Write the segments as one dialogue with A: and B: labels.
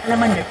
A: Alaman.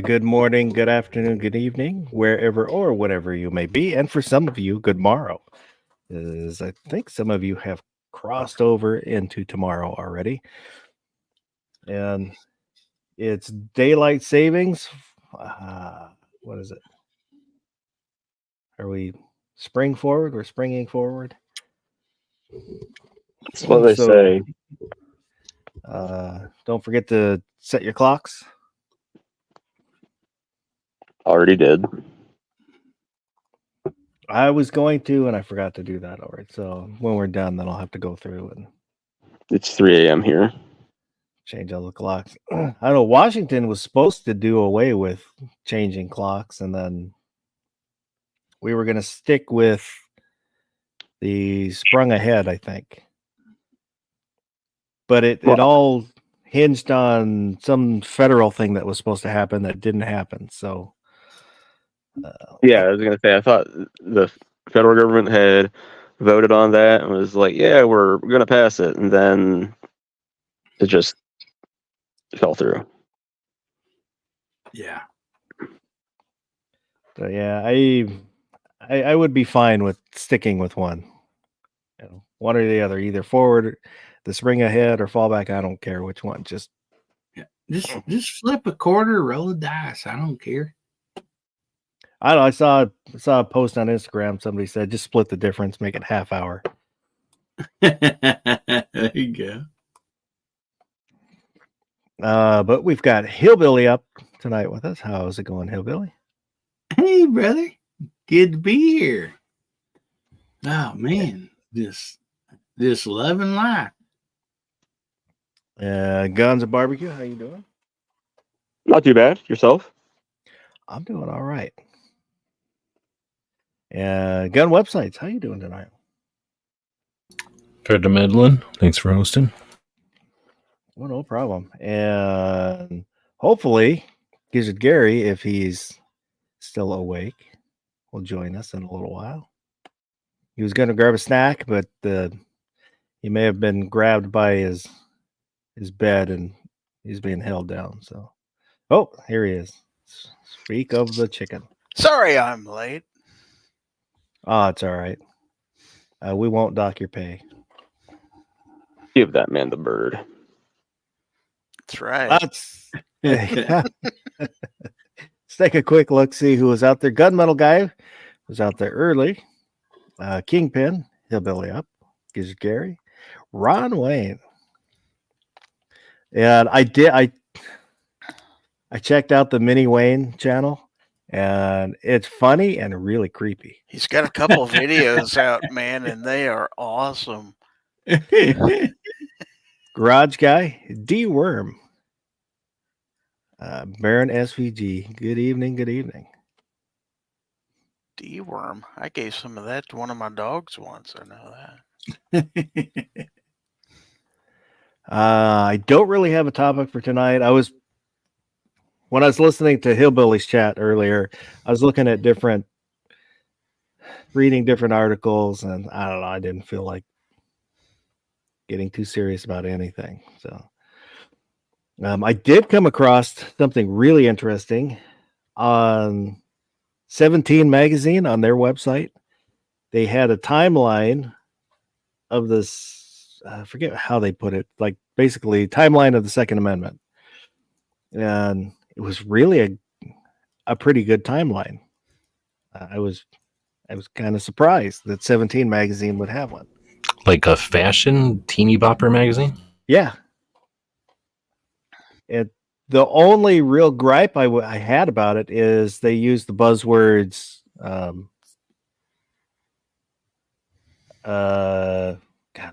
B: Good morning, good afternoon, good evening, wherever or whatever you may be. And for some of you, good morrow. As I think some of you have crossed over into tomorrow already. And it's daylight savings. What is it? Are we spring forward? We're springing forward.
C: That's what they say.
B: Don't forget to set your clocks.
C: Already did.
B: I was going to, and I forgot to do that. All right. So when we're done, then I'll have to go through and
C: It's 3 a.m. here.
B: change all the clocks. I know Washington was supposed to do away with changing clocks, and then we were going to stick with the sprung ahead, I think. But it all hinged on some federal thing that was supposed to happen that didn't happen. So,
C: Yeah, I was going to say, I thought the federal government had voted on that and was like, yeah, we're going to pass it. And then it just fell through.
D: Yeah.
B: So yeah, I would be fine with sticking with one. You know, one or the other, either forward, the spring ahead, or fall back. I don't care which one. Just
D: Just flip a quarter, roll the dice. I don't care.
B: I don't know. I saw a post on Instagram. Somebody said just split the difference, make it half hour.
D: There you go.
B: But we've got Hillbilly up tonight with us. How's it going, Hillbilly?
D: Hey, brother. Good to be here. Oh man, this loving life.
B: Guns and Barbecue, how you doing?
C: Not too bad. Yourself?
B: I'm doing all right. Gun Websites, how you doing tonight?
A: Fair to Midland. Thanks for hosting.
B: Well, no problem. And hopefully, Gizzard Gary, if he's still awake, will join us in a little while. He was going to grab a snack, but he may have been grabbed by his bed and he's being held down. So, oh, here he is. Speak of the chicken.
E: Sorry I'm late.
B: Oh, it's all right. We won't dock your pay.
C: Give that man the bird.
E: That's right.
B: Let's take a quick look, see who was out there. Gunmetal Guy was out there early. Kingpin, Hillbilly Up, Gizzard Gary, Ron Wayne. And I checked out the Mini Wayne channel, and it's funny and really creepy.
E: He's got a couple of videos out, man, and they are awesome.
B: Garage Guy, D Worm, Baron SVG. Good evening. Good evening.
E: D-worm. I gave some of that to one of my dogs once. I know that.
B: I don't really have a topic for tonight. When I was listening to Hillbilly's chat earlier, I was looking at reading different articles, and I don't know, I didn't feel like getting too serious about anything. So I did come across something really interesting on 17 magazine on their website. They had a timeline of this. I forget how they put it, like basically timeline of the Second Amendment. And it was really a pretty good timeline. I was kind of surprised that 17 magazine would have one.
A: Like a fashion teeny bopper magazine?
B: Yeah. The only real gripe I had about it is they used the buzzwords. God,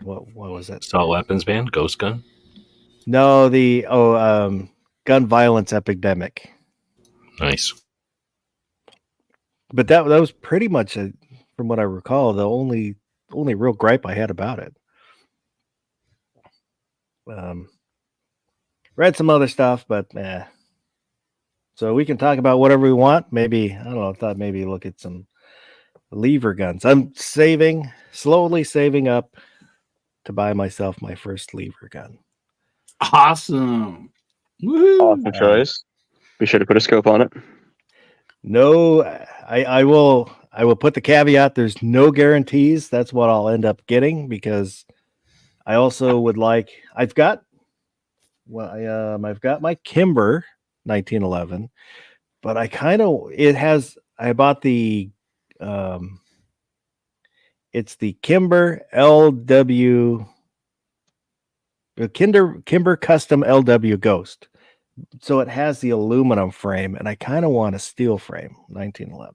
B: what was it?
A: Assault weapons ban, ghost gun.
B: No, gun violence epidemic.
A: Nice.
B: But that was pretty much, from what I recall, the only real gripe I had about it. Read some other stuff, but so we can talk about whatever we want. Maybe, I don't know, I thought maybe look at some lever guns. I'm slowly saving up to buy myself my first lever gun.
D: Awesome. Woo-hoo.
C: Awesome choice. Be sure to put a scope on it.
B: No, I will put the caveat, there's no guarantees. That's what I'll end up getting, because I also would like, I've got my Kimber 1911, but I bought the it's the Kimber LW Kimber Custom LW Ghost. So it has the aluminum frame, and I kind of want a steel frame 1911.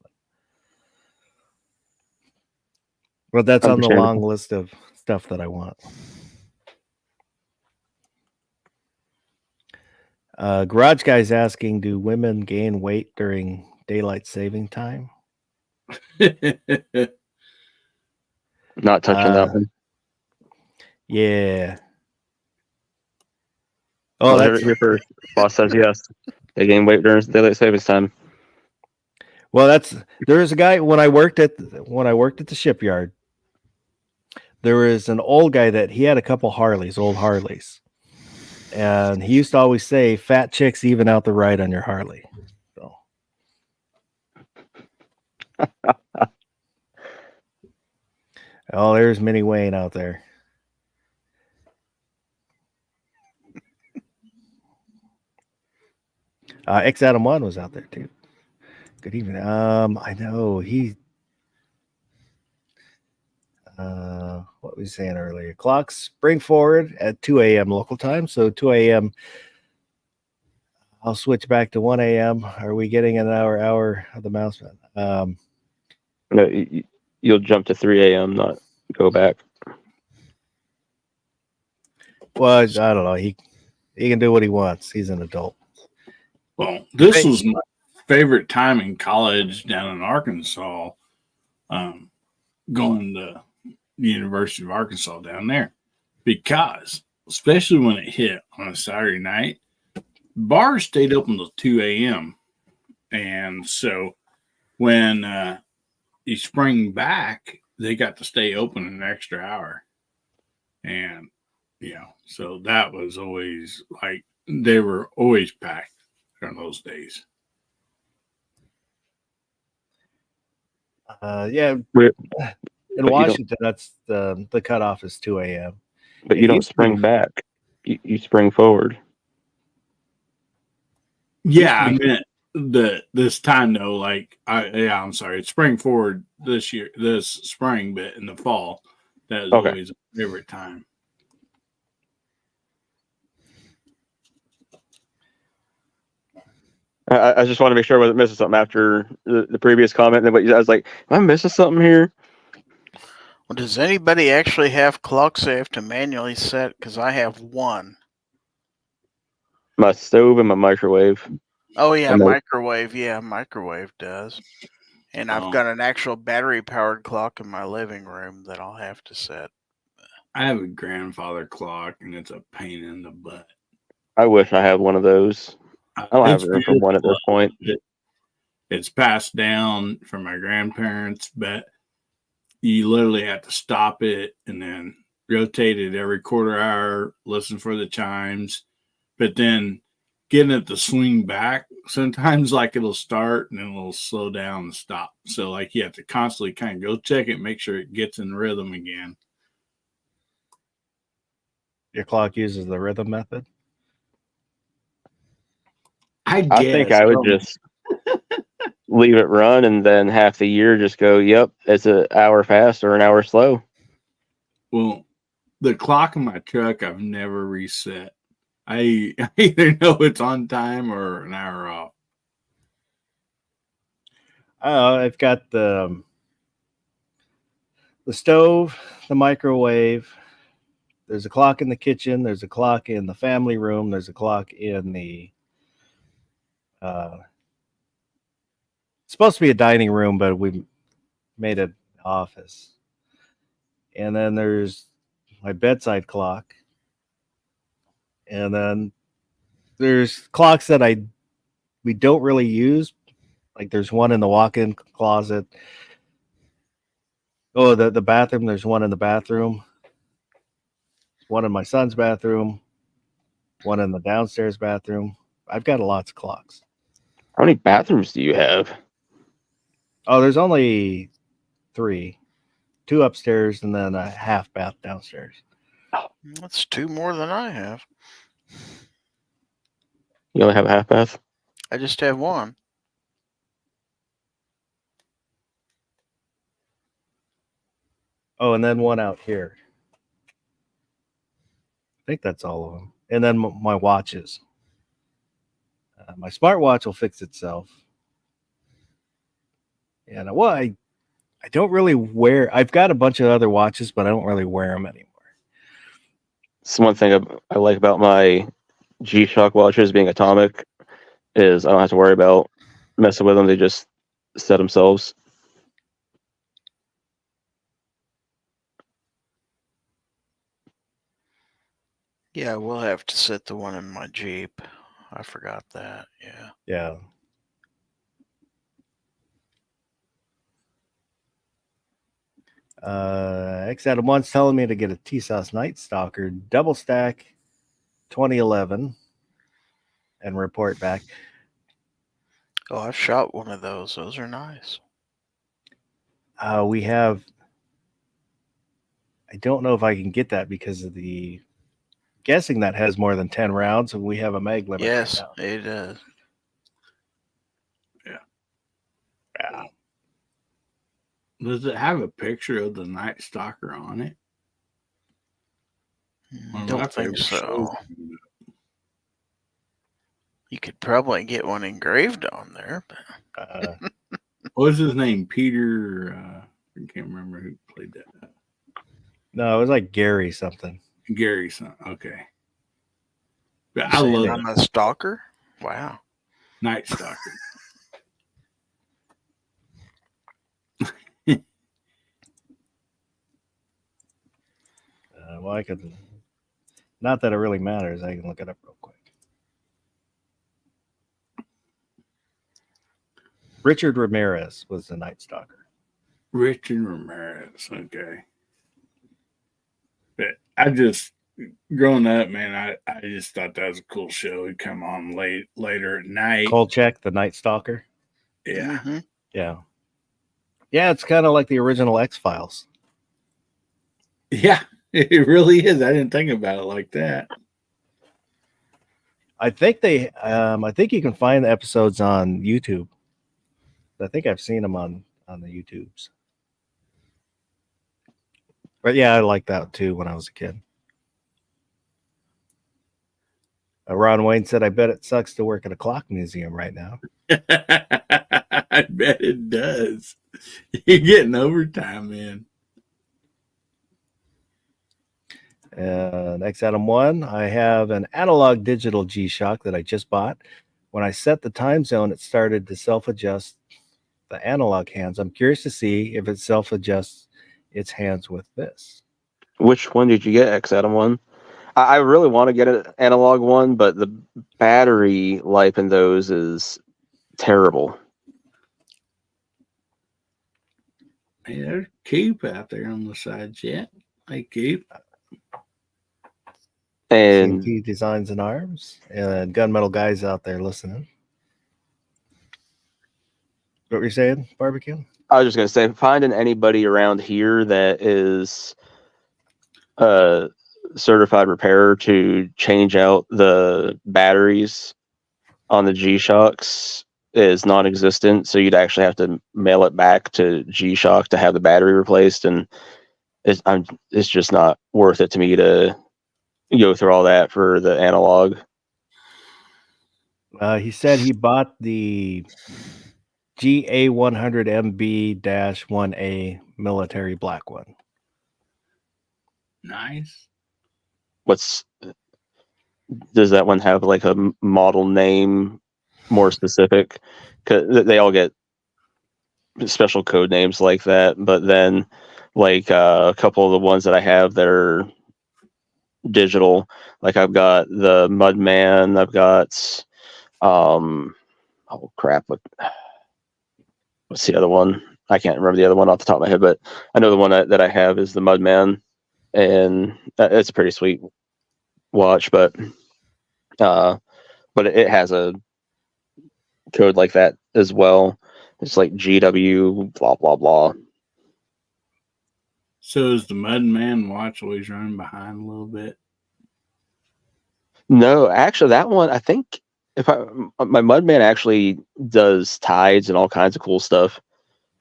B: But that's on the long list of stuff that I want. Garage Guy's asking, do women gain weight during daylight saving time?
C: Not touching that one.
B: Yeah.
C: Oh,
B: Oh,
C: that's here first. Boss says yes. They gain weight during daylight savings time.
B: well, there is a guy when I worked at the shipyard. There was an old guy that he had a couple old Harleys. And he used to always say, fat chicks even out the ride on your Harley. So. Oh, there's Mini Wayne out there. X Adam 1 was out there too. Good evening. I know what was he saying earlier? Clocks bring forward at 2 a.m. local time. So 2 a.m. I'll switch back to 1 a.m. Are we getting an hour of the Mouseman?
C: No, you'll jump to 3 a.m., not go back.
B: Well, I don't know. He can do what he wants. He's an adult.
D: Well, this was my favorite time in college down in Arkansas. Going to the University of Arkansas down there, because especially when it hit on a Saturday night, bars stayed open until 2 a.m. And so when you spring back, they got to stay open an extra hour. And, so that was always like, they were always packed on those days.
B: Yeah,
C: But
B: in
C: you
B: Washington, that's the cutoff is 2 a.m.
C: But
B: It
C: you don't
B: used to be-
C: spring back. You spring forward.
D: Yeah, I meant this time though. Like, I'm sorry, it's spring forward this spring, but in the fall, that is
C: Okay.
D: always a favorite time.
C: I just want to make sure I wasn't missing something after the previous comment. And I was like, am I missing something here?
E: Well, does anybody actually have clocks they have to manually set? Because I have one.
C: My stove and my microwave.
E: Oh, yeah,
C: And then-
E: microwave. Yeah, microwave does. And I've got an actual battery-powered clock in my living room that I'll have to set.
D: I have a grandfather clock, and it's a pain in the butt.
C: I wish I had one of those. I don't have room for one at this point.
D: It's passed down from my grandparents, but you literally have to stop it and then rotate it every quarter hour, listen for the chimes, but then getting it to swing back, sometimes like it'll start and then it'll slow down and stop. So like you have to constantly kind of go check it, make sure it gets in rhythm again.
B: Your clock uses the rhythm method.
D: I
C: think I would just leave it run and then half the year just go, yep, it's an hour fast or an hour slow.
D: Well, the clock in my truck I've never reset. I either know it's on time or an hour off.
B: I've got the stove, the microwave. There's a clock in the kitchen. There's a clock in the family room. There's a clock in the it's supposed to be a dining room, but we made it office. And then there's my bedside clock. And then there's clocks that we don't really use. Like there's one in the walk-in closet. Oh, the bathroom. There's one in the bathroom. One in my son's bathroom. One in the downstairs bathroom. I've got lots of clocks.
C: How many bathrooms do you have?
B: Oh, there's only 3. 2 upstairs and then a half bath downstairs.
E: That's 2 more than I have.
C: You only have a half bath?
E: I just have one.
B: Oh, and then one out here. I think that's all of them. And then my watches. My smartwatch will fix itself. And I don't really wear. I've got a bunch of other watches, but I don't really wear them anymore.
C: It's one thing I like about my G-Shock watches being atomic is I don't have to worry about messing with them. They just set themselves.
E: Yeah, we'll have to set the one in my Jeep. I forgot that. Yeah.
B: Yeah. X Adam one's telling me to get a TSOS Night Stalker double stack 2011 and report back.
E: Oh, I've shot one of those. Those are nice.
B: We have. I don't know if I can get that because of the guessing that has more than 10 rounds, and we have a mag limit.
E: Yes,
B: right now.
E: it does.
B: Yeah.
D: Does it have a picture of the Night Stalker on it?
E: Don't think so. You could probably get one engraved on there. But
D: What was his name? Peter. I can't remember who played that.
B: No, it was like Gary something.
D: Gary, son. Okay. But I love
E: I'm a stalker. Wow.
D: Night Stalker.
B: Well, I could. Not that it really matters. I can look it up real quick. Richard Ramirez was the Night Stalker.
D: Richard Ramirez. Okay. But I just, growing up, man, I just thought that was a cool show. It'd come on later at night.
B: Kolchak, the Night Stalker.
D: Yeah.
E: Mhm.
B: Yeah. Yeah, it's kind of like the original X-Files.
D: Yeah, it really is. I didn't think about it like that.
B: I think I think you can find the episodes on YouTube. I think I've seen them on the YouTubes. But yeah, I liked that too when I was a kid. Ron Wayne said, "I bet it sucks to work at a clock museum right now."
D: I bet it does. You're getting overtime, man.
B: Next item 1, I have an analog digital G-Shock that I just bought. When I set the time zone, it started to self-adjust the analog hands. I'm curious to see if it self-adjusts its hands with this.
C: Which one did you get, X Adam one? I really want to get an analog one, but the battery life in those is terrible.
D: Hey, there's Coop out there on the side chat. Hey, Coop.
C: And
B: CNT Designs and Arms and Gunmetal Guys out there listening. What were you saying, Barbecue?
C: I was just going to say, finding anybody around here that is certified repairer to change out the batteries on the G-Shocks is non-existent, so you'd actually have to mail it back to G-Shock to have the battery replaced, and it's just not worth it to me to go through all that for the analog.
B: He said he bought the GA100MB-1A military black one.
D: Nice.
C: Does that one have like a model name more specific? Because they all get special code names like that, but then like a couple of the ones that I have that are digital, like I've got the Mudman, I've got oh crap, what's the other one? I can't remember the other one off the top of my head, but I know the one that I have is the Mudman, and it's a pretty sweet watch, but it has a code like that as well. It's like GW blah blah blah.
D: So is the Mudman watch always running behind a little bit?
C: No, actually, that one, I think my Mudman actually does tides and all kinds of cool stuff.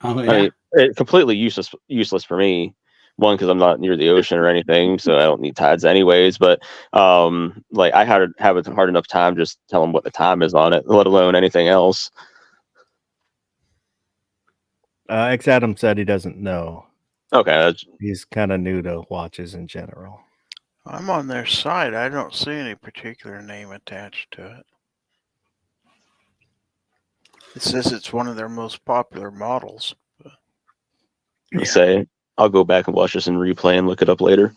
D: Oh yeah.
C: I mean, it's completely useless for me. One, because I'm not near the ocean or anything, so I don't need tides anyways. But like I have a hard enough time just telling what the time is on it, let alone anything else.
B: X Adam said he doesn't know.
C: Okay,
B: He's kind of new to watches in general.
E: I'm on their site. I don't see any particular name attached to it. It says it's one of their most popular models.
C: say I'll go back and watch this in replay and look it up later.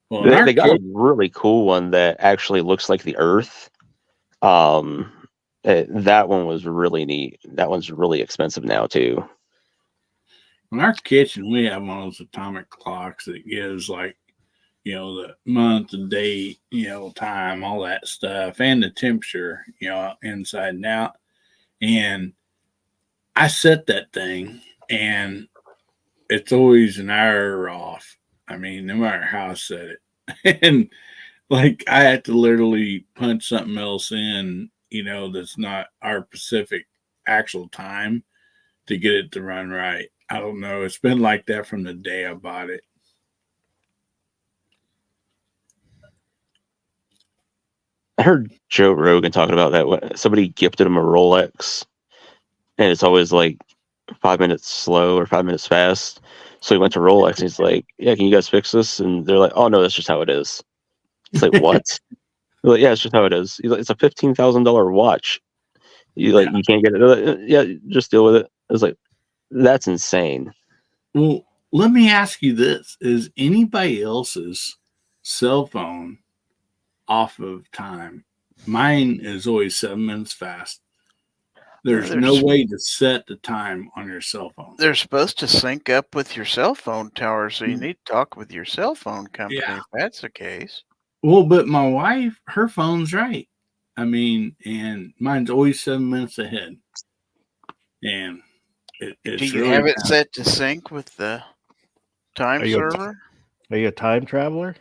D: Well,
C: They got a really cool one that actually looks like the Earth. That one was really neat. That one's really expensive now too.
D: in our kitchen, we have one of those atomic clocks that gives like, the month, the date, time, all that stuff, and the temperature, inside and out. And I set that thing, and it's always an hour off. I mean, no matter how I set it. And like I had to literally punch something else in, that's not our Pacific actual time to get it to run right. I don't know. It's been like that from the day I bought it.
C: I heard Joe Rogan talking about that. Somebody gifted him a Rolex, and it's always like 5 minutes slow or 5 minutes fast. So he went to Rolex and he's like, "Yeah, can you guys fix this?" And they're like, "Oh no, that's just how it is." He's like, "What?" They're like, "Yeah, it's just how it is." He's like, "It's a $15,000 watch. You can't get it." Like, "Yeah, just deal with it." I was like, "That's insane."
D: Well, let me ask you this: is anybody else's cell phone off of time? Mine is always 7 minutes fast. There's no way to set the time on your cell phone.
E: They're supposed to sync up with your cell phone tower, so you need to talk with your cell phone company if that's the case.
D: Well, but my wife, her phone's right. I mean, and mine's always 7 minutes ahead. And it's
E: do you
D: really
E: have it set to sync with the time server?
B: Are you a time traveler?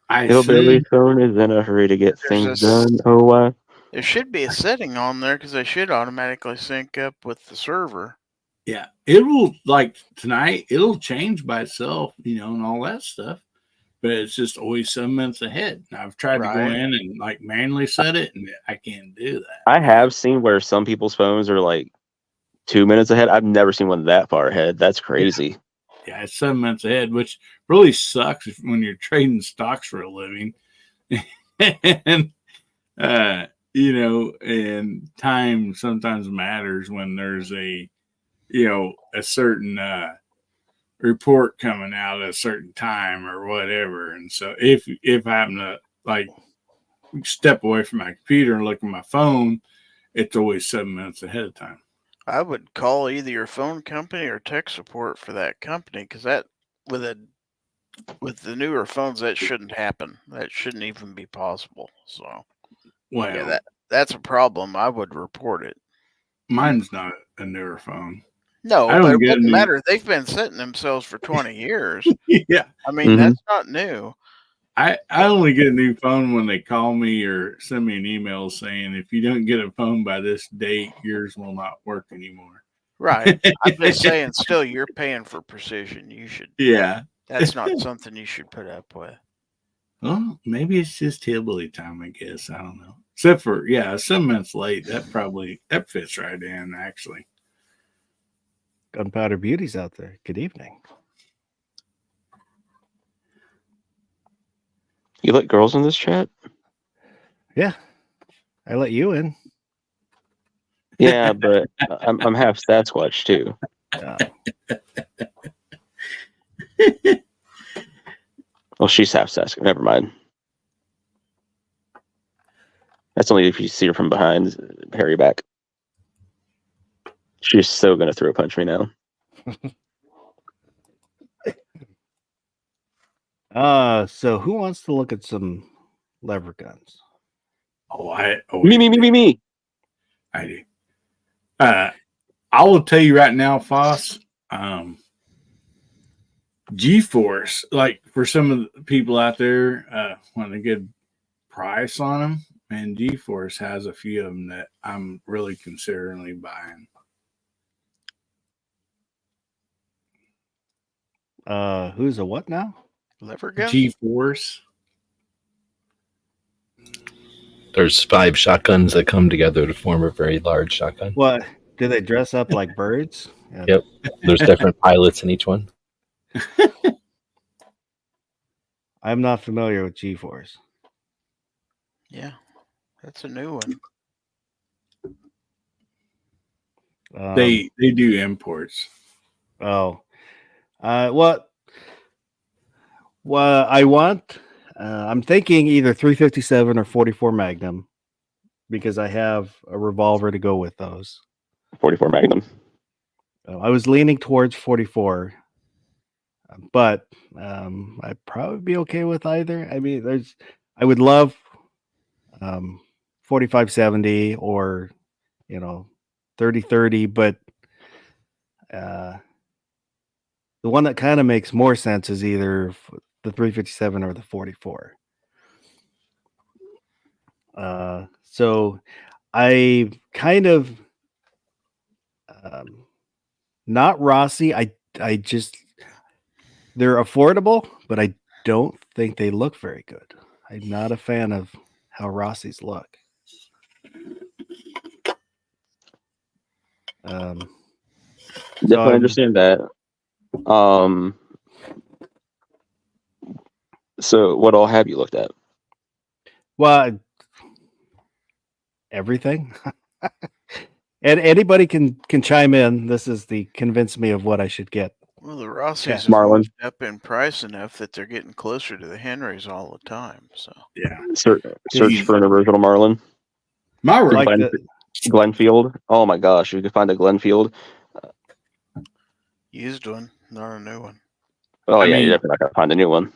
C: Hillbilly phone is in a hurry to get things done. Oh, wow.
E: There should be a setting on there because they should automatically sync up with the server.
D: Yeah, it will, like tonight, it'll change by itself, and all that stuff. But it's just always 7 minutes ahead. And I've tried to go in and like manually set it, and I can't do that.
C: I have seen where some people's phones are like 2 minutes ahead. I've never seen one that far ahead. That's crazy.
D: Yeah, it's 7 minutes ahead, which really sucks when you're trading stocks for a living. And, and time sometimes matters when there's a certain report coming out at a certain time or whatever. And so if I happen to like step away from my computer and look at my phone, it's always 7 minutes ahead of time.
E: I would call either your phone company or tech support for that company because that with the newer phones that shouldn't happen. That shouldn't even be possible. So that's a problem. I would report it.
D: Mine's not a newer phone.
E: No, but it wouldn't matter. They've been setting themselves for 20 years.
D: Yeah.
E: I mean, that's not new.
D: I only get a new phone when they call me or send me an email saying, if you don't get a phone by this date, yours will not work anymore.
E: Right. I'm just saying, still, you're paying for precision. You should.
D: Yeah.
E: That's not something you should put up with.
D: Well, maybe it's just hillbilly time, I guess. I don't know. Except for, 7 minutes late. That fits right in, actually.
B: Gunpowder Beauty's out there. Good evening.
C: You let girls in this chat?
B: Yeah, I let you in.
C: Yeah, but I'm half Sasquatch too. Well, she's half Sasquatch. Never mind. That's only if you see her from behind, hairy back. She's so gonna throw punch me now.
B: So who wants to look at some lever guns?
C: Me.
D: I do. I will tell you right now, Foss, GeForce, like for some of the people out there, want a good price on them, and GeForce has a few of them that I'm really considering buying.
B: Who's a what now?
E: Lever gun?
D: GeForce.
A: There's 5 shotguns that come together to form a very large shotgun.
B: What? Do they dress up like birds? Yeah.
A: Yep. There's different pilots in each one.
B: I'm not familiar with GeForce.
E: Yeah, that's a new one.
D: They do imports.
B: Oh, what? Well, I want. I'm thinking either 357 or 44 Magnum because I have a revolver to go with those.
C: 44 Magnum.
B: I was leaning towards 44, but I'd probably be okay with either. I mean, I would love 4570 or 3030, but the one that kind of makes more sense is either the 357 or the 44. So I kind of not Rossi. I just they're affordable, but I don't think they look very good. I'm not a fan of how Rossi's look.
C: Definitely understand that. So what all have you looked at?
B: Well, everything. And anybody can chime in. This is the convince me of what I should get
E: Well, the Rossies
B: Yeah.
E: have
C: Marlin.
E: moved up in price enough that they're getting closer to the Henrys all the time. So
D: Yeah.
C: Search for an original Marlin.
D: My
B: Like
C: Glen-
B: the
C: Glenfield. Oh my gosh, you can find a Glenfield.
E: used one, not a new one.
C: Oh
D: I
C: yeah,
D: mean-
C: you're definitely not gonna find a new one.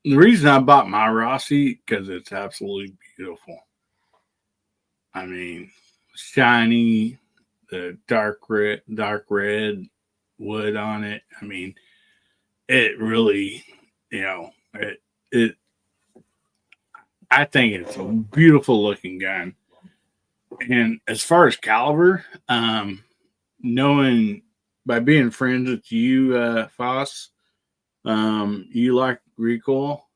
D: the reason I bought my Rossi because it's absolutely beautiful. I mean, shiny, the dark red wood on it. I mean, it really, it. I think it's a beautiful looking gun. And as far as caliber, knowing by being friends with you, Foss, you like recoil.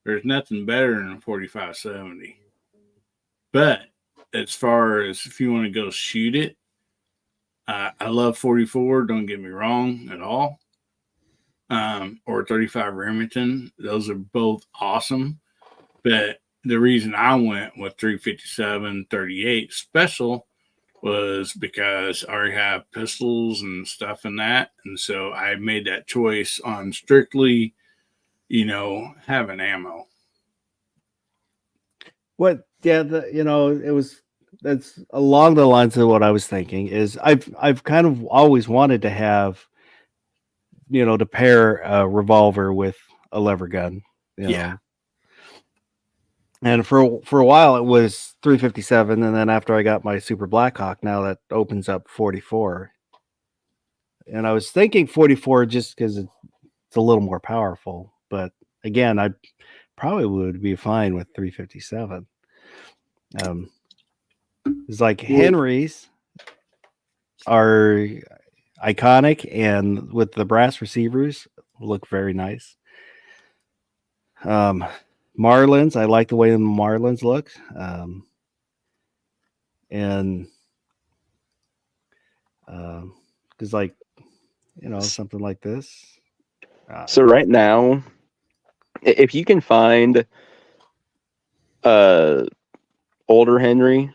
D: There's nothing better than a 4570. But as far as if you want to go shoot it, I love 44. Don't get me wrong at all. Or 35 Remington. Those are both awesome. But the reason I went with 357 38 special was because I already have pistols and stuff in that. And so I made that choice on strictly, having ammo.
B: what? Yeah, that's along the lines of what I was thinking. Is I've kind of always wanted to have, to pair a revolver with a lever gun.
D: Yeah.
B: And for a while it was 357, and then after I got my Super Blackhawk, now that opens up 44. And I was thinking 44 just because it's a little more powerful, but again, I probably would be fine with 357. It's like Henry's are iconic, and with the brass receivers, look very nice. Marlins, I like the way the Marlins look. And because something like this.
C: So right now, if you can find older Henry,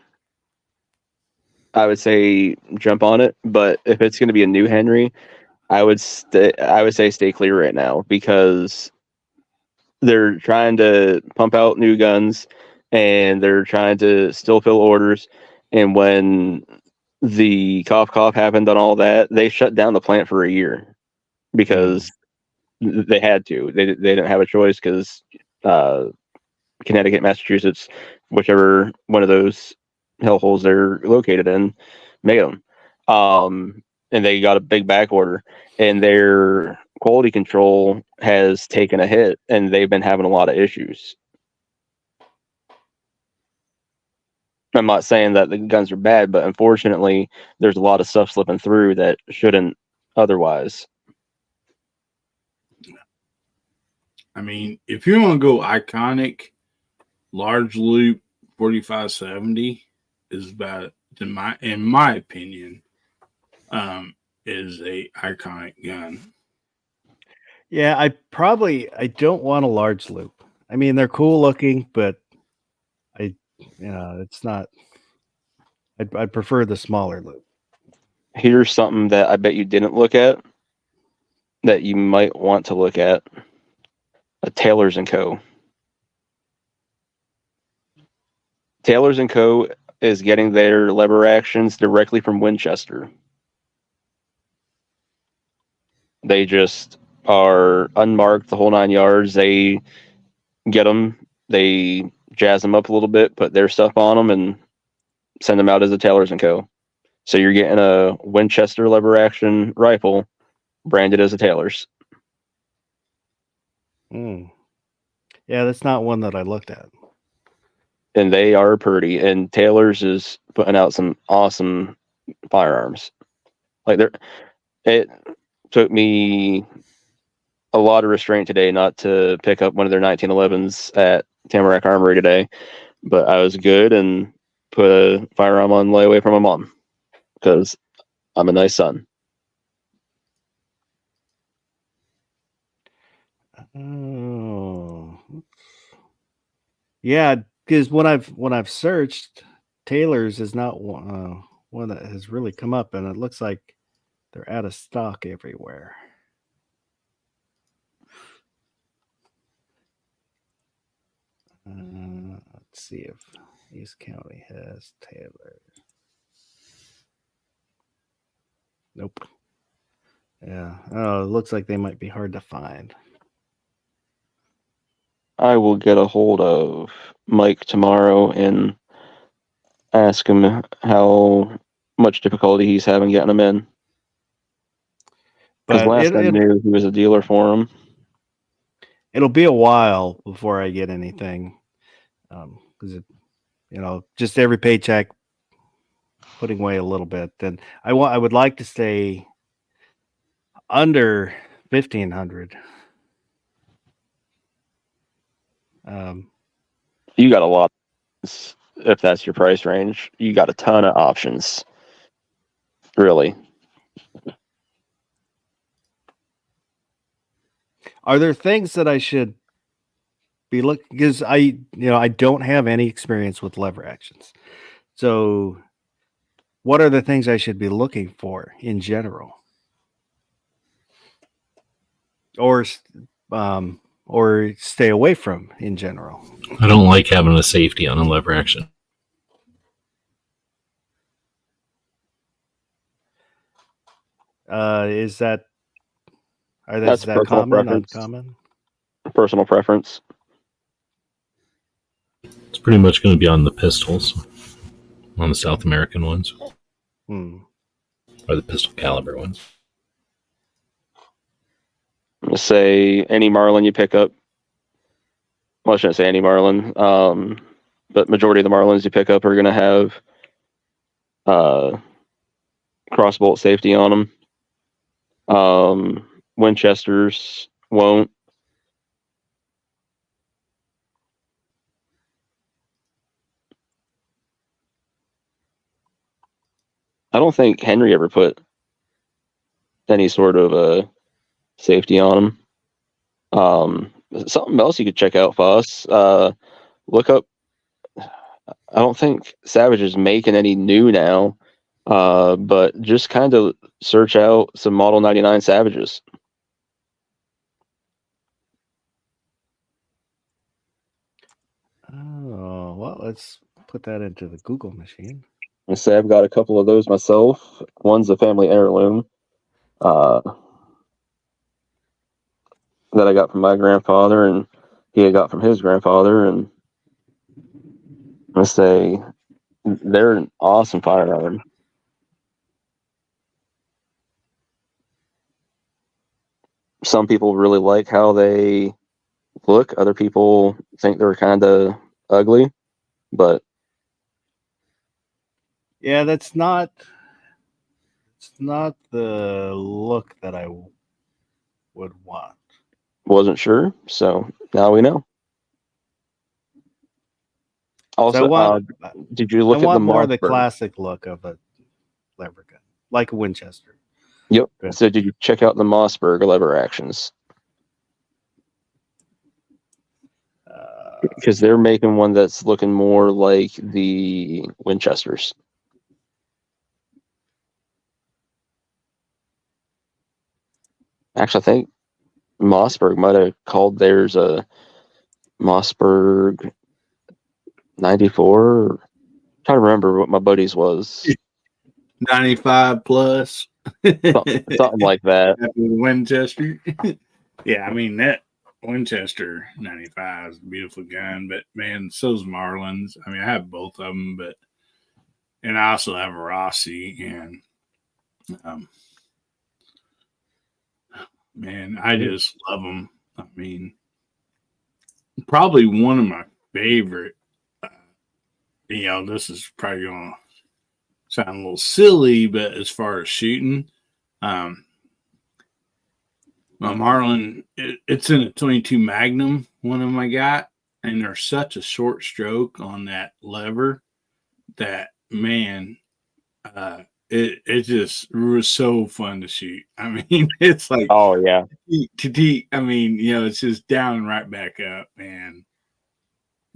C: I would say jump on it. But if it's going to be a new Henry, I would say stay clear right now, because they're trying to pump out new guns and they're trying to still fill orders. And when the cough happened on all that, they shut down the plant for a year because they had to. They didn't have a choice because Connecticut, Massachusetts, whichever one of those hellholes they're located in, made them. And they got a big back order, and their quality control has taken a hit, and they've been having a lot of issues. I'm not saying that the guns are bad, but unfortunately, there's a lot of stuff slipping through that shouldn't otherwise.
D: I mean, if you want to go iconic, large loop 4570 is about, in my opinion, is a iconic gun.
B: Yeah, I don't want a large loop. I mean, they're cool looking, but it's not. I'd prefer the smaller loop.
C: Here's something that I bet you didn't look at that you might want to look at: a Taylor's & Co. Taylor's & Co. is getting their lever actions directly from Winchester. They just are unmarked the whole 9 yards. They get them, they jazz them up a little bit, put their stuff on them, and send them out as a Taylor's & Co. So you're getting a Winchester lever action rifle branded as a Taylor's.
B: Yeah, that's not one that I looked at.
C: And they are pretty. And Taylor's is putting out some awesome firearms. It took me a lot of restraint today not to pick up one of their 1911s at Tamarack Armory today, but I was good and put a firearm on layaway from my mom because I'm a nice son.
B: Oh, yeah, because when I've searched, Taylor's is not one that has really come up, and it looks like they're out of stock everywhere. Let's see if East County has Taylor. Nope. Yeah. Oh, it looks like they might be hard to find.
C: I will get a hold of Mike tomorrow and ask him how much difficulty he's having getting them in. Because
B: But
C: last I knew, he was a dealer for him.
B: it'll be a while before I get anything. Because just every paycheck putting away a little bit. And I would like to stay under 1,500.
C: You got a lot. If that's your price range, you got a ton of options. Really.
B: Are there things that I should be looking, because I don't have any experience with lever actions. So what are the things I should be looking for in general? Or stay away from in general?
A: I don't like having a safety on a lever action.
B: Is that
C: That's personal
B: common,
C: preference.
B: uncommon?
C: Personal preference.
A: It's pretty much going to be on the pistols, on the South American ones, or the pistol caliber ones.
C: I'm gonna say any Marlin you pick up. Well, I shouldn't say any Marlin, but majority of the Marlins you pick up are going to have crossbolt safety on them. Winchesters won't. I don't think Henry ever put any sort of safety on them. Something else you could check out, Foss. Look up. I don't think Savage is making any new now, but just kind of search out some Model 99 Savages.
B: Oh, well, let's put that into the Google machine.
C: I say I've got a couple of those myself. One's a family heirloom that I got from my grandfather, and he had got from his grandfather. And I say they're an awesome firearm. Some people really like how they look. Other people think they're kind of ugly, but
B: yeah, it's not the look that I would want.
C: wasn't sure, so now we know. Also,
B: So
C: did you look at the
B: more of the
C: Mossberg?
B: classic look of a lever gun, like a Winchester?
C: Yep.
B: Good.
C: So did you check out the Mossberg lever actions? Because they're making one that's looking more like the Winchesters. Actually, I think Mossberg might have called theirs a Mossberg 94. I'm trying to remember what my buddy's was.
D: 95 plus.
C: Something like that.
D: Winchester. Yeah, I mean, that Winchester 95 is a beautiful gun, but man, so's Marlins. I mean, I have both of them, and I also have a Rossi, and man, I just love them. I mean, probably one of my favorite. This is probably going to sound a little silly, but as far as shooting, my Marlin, it's in a 22 Magnum, one of them I got, and there's such a short stroke on that lever that, man, it just was so fun to shoot. I mean, it's like,
C: oh yeah,
D: I mean, it's just down and right back up, man.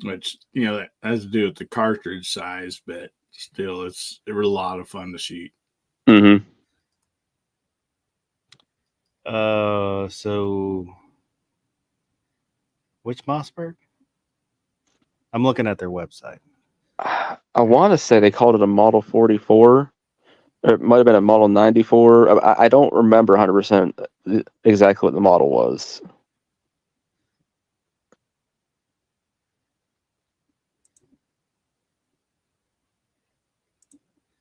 D: Which that has to do with the cartridge size, but still, it's a lot of fun to shoot.
C: Mm-hmm.
B: So which Mossberg? I'm looking at their website.
C: I want to say they called it a Model 44. Or it might have been a Model 94. I don't remember 100% exactly what the model was.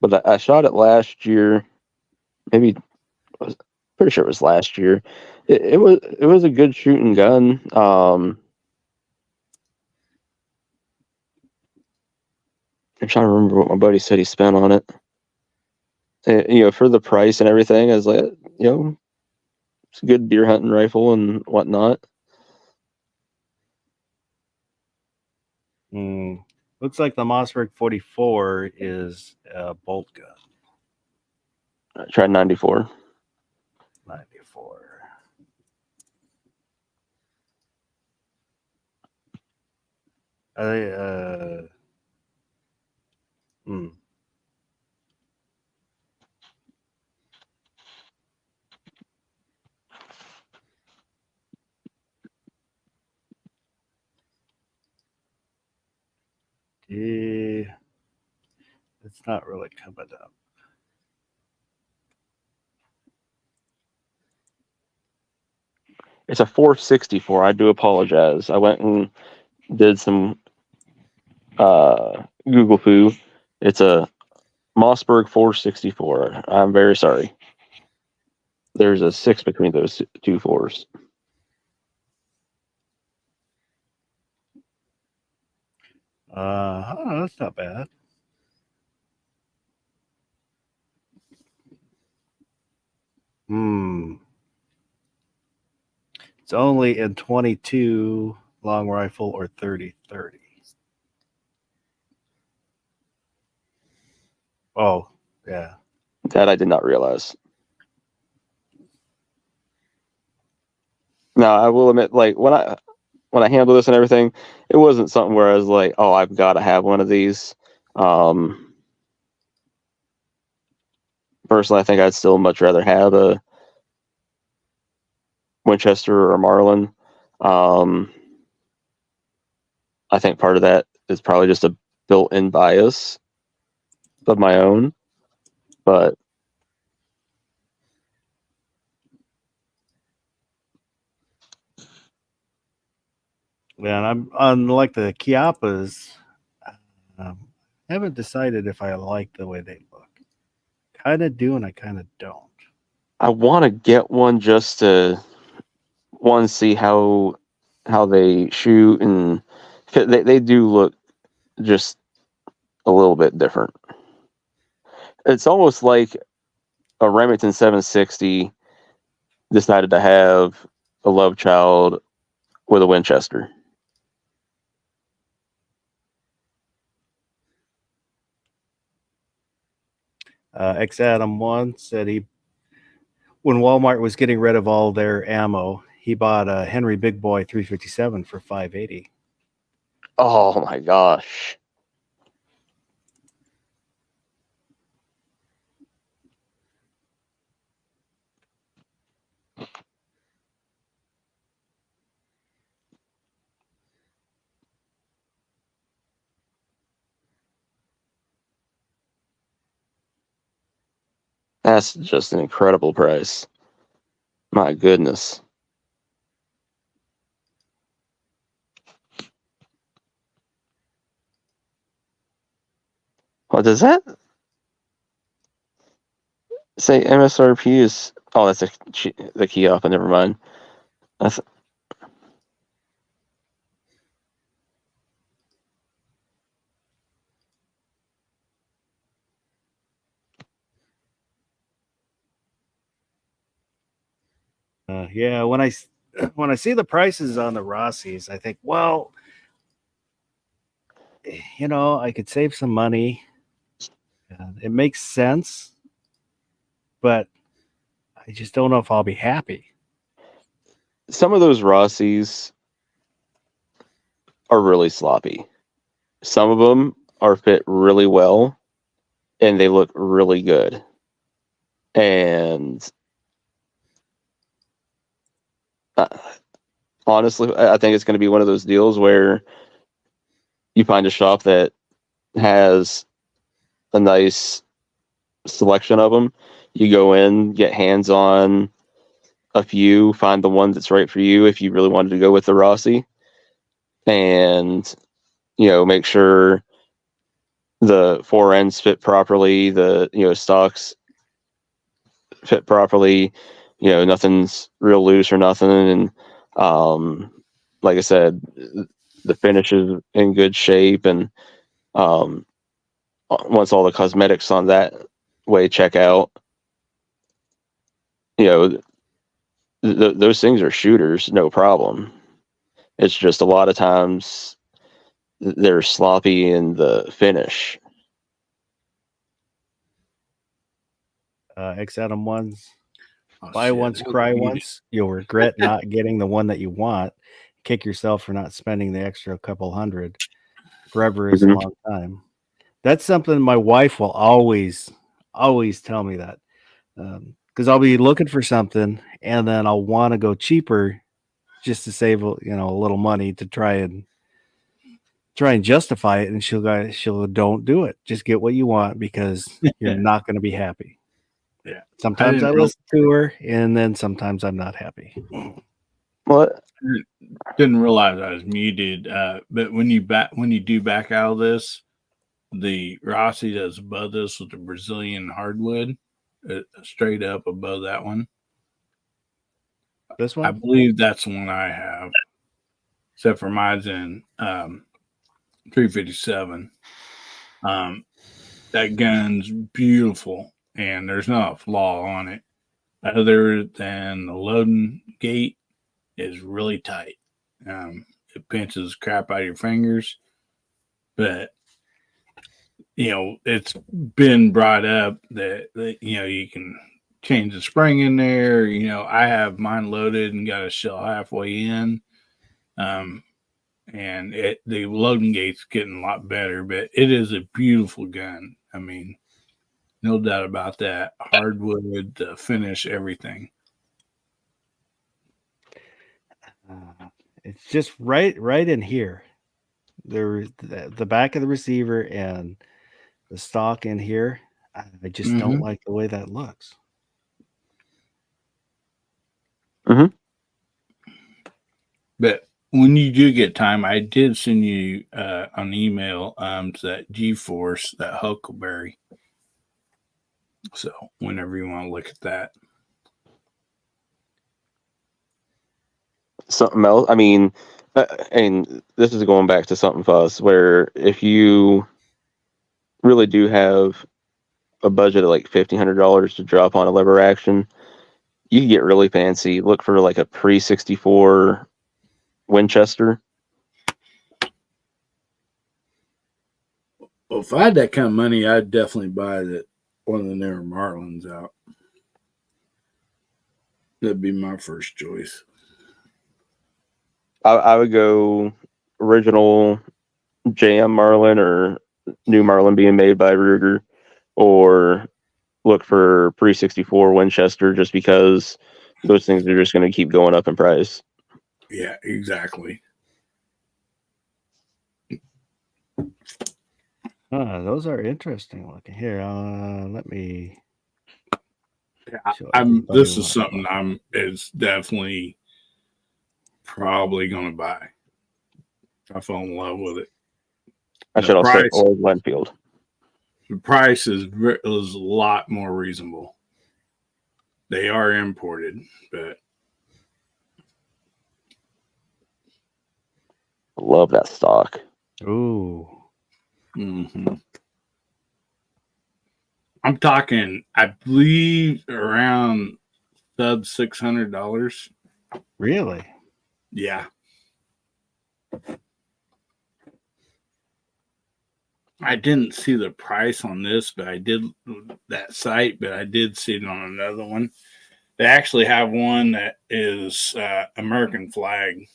C: But I shot it last year. Maybe I was pretty sure it was last year. It was a good shooting gun. I'm trying to remember what my buddy said he spent on it. For the price and everything, I was like, it's a good deer hunting rifle and whatnot.
B: Looks like the Mossberg 44 is a bolt gun.
C: I tried 94.
B: 94. It's not really coming up.
C: It's a 464. I do apologize. I went and did some Google foo. It's a Mossberg 464. I'm very sorry. There's a 6 between those two 4s.
B: That's not bad. It's only in 22 long rifle or 30-30. Oh, yeah.
C: That I did not realize. Now, I will admit, like, when I handle this and everything, it wasn't something where I was like, oh, I've got to have one of these. Personally, I think I'd still much rather have a Winchester or a Marlin. I think part of that is probably just a built-in bias of my own, but
B: Man, I'm unlike the Chiappas. I haven't decided if I like the way they look. Kind of do, and I kind of don't.
C: I want to get one just to see how they shoot, and they do look just a little bit different. It's almost like a Remington 760 decided to have a love child with a Winchester.
B: X Adam 1 said when Walmart was getting rid of all their ammo, he bought a Henry Big Boy 357 for $580.
C: Oh my gosh. That's just an incredible price. My goodness. What does that say? MSRP is... Oh, that's the key off. Never mind. That's...
B: Yeah, when I see the prices on the Rossies, I think, well, I could save some money. It makes sense, but I just don't know if I'll be happy.
C: Some of those Rossies are really sloppy. Some of them are fit really well, and they look really good. And honestly, I think it's going to be one of those deals where you find a shop that has a nice selection of them. You go in, get hands on a few, find the one that's right for you if you really wanted to go with the Rossi, and make sure the four ends fit properly, the stocks fit properly, nothing's real loose or nothing, and like I said, the finish is in good shape, and once all the cosmetics on that way check out, those things are shooters, no problem. It's just a lot of times they're sloppy in the finish.
B: X Adam ones.
D: Oh,
B: Buy
D: shit,
B: once,
D: that was
B: cry
D: muted.
B: once. You'll regret not getting the one that you want. Kick yourself for not spending the extra couple hundred. Forever is a
C: Mhm.
B: long time. That's something my wife will always tell me that. Because I'll be looking for something and then I'll want to go cheaper just to save a little money to try and justify it, and she'll don't do it. Just get what you want because you're not going to be happy.
D: Yeah.
B: Sometimes I listen to her, and then sometimes I'm not happy.
C: What?
D: Didn't realize I was muted. But when you do back out of this, the Rossi that's above this with the Brazilian hardwood, straight up above that one.
B: This
D: I
B: one?
D: believe that's the one I have, except for mine's in 357. That gun's beautiful, and there's not a flaw on it, other than the loading gate is really tight. It pinches crap out of your fingers, but it's been brought up that you can change the spring in there. I have mine loaded and got a shell halfway in, and the loading gate's getting a lot better, but it is a beautiful gun. I mean, no doubt about that. Hardwood, the finish, everything.
B: It's just right in here. The back of the receiver and the stock in here. I just don't like the way that looks.
C: Mm-hmm.
D: But when you do get time, I did send you an email to that GeForce, that Huckleberry. So whenever you want to look at that.
C: Something else. I mean, and this is going back to something for us where if you really do have a budget of like $1,500 to drop on a lever action, you can get really fancy. Look for like a pre-64 Winchester.
D: Well, if I had that kind of money, I'd definitely buy one of the newer Marlins out. That'd be my first choice.
C: I would go original JM Marlin or new Marlin being made by Ruger, or look for pre-64 Winchester, just because those things are just going to keep going up in price.
D: Yeah, exactly.
B: Those are interesting looking. Here, let me.
D: This is something it's definitely probably going to buy. I fell in love with it.
C: I should also say old Lenfield.
D: The price is a lot more reasonable. They are imported, but
C: love that stock.
B: Ooh.
D: Mm-hmm. I'm talking, I believe, around sub $600.
B: Really?
D: Yeah. I didn't see the price on this, but I did that site, but I did see it on another one. They actually have one that is American flag.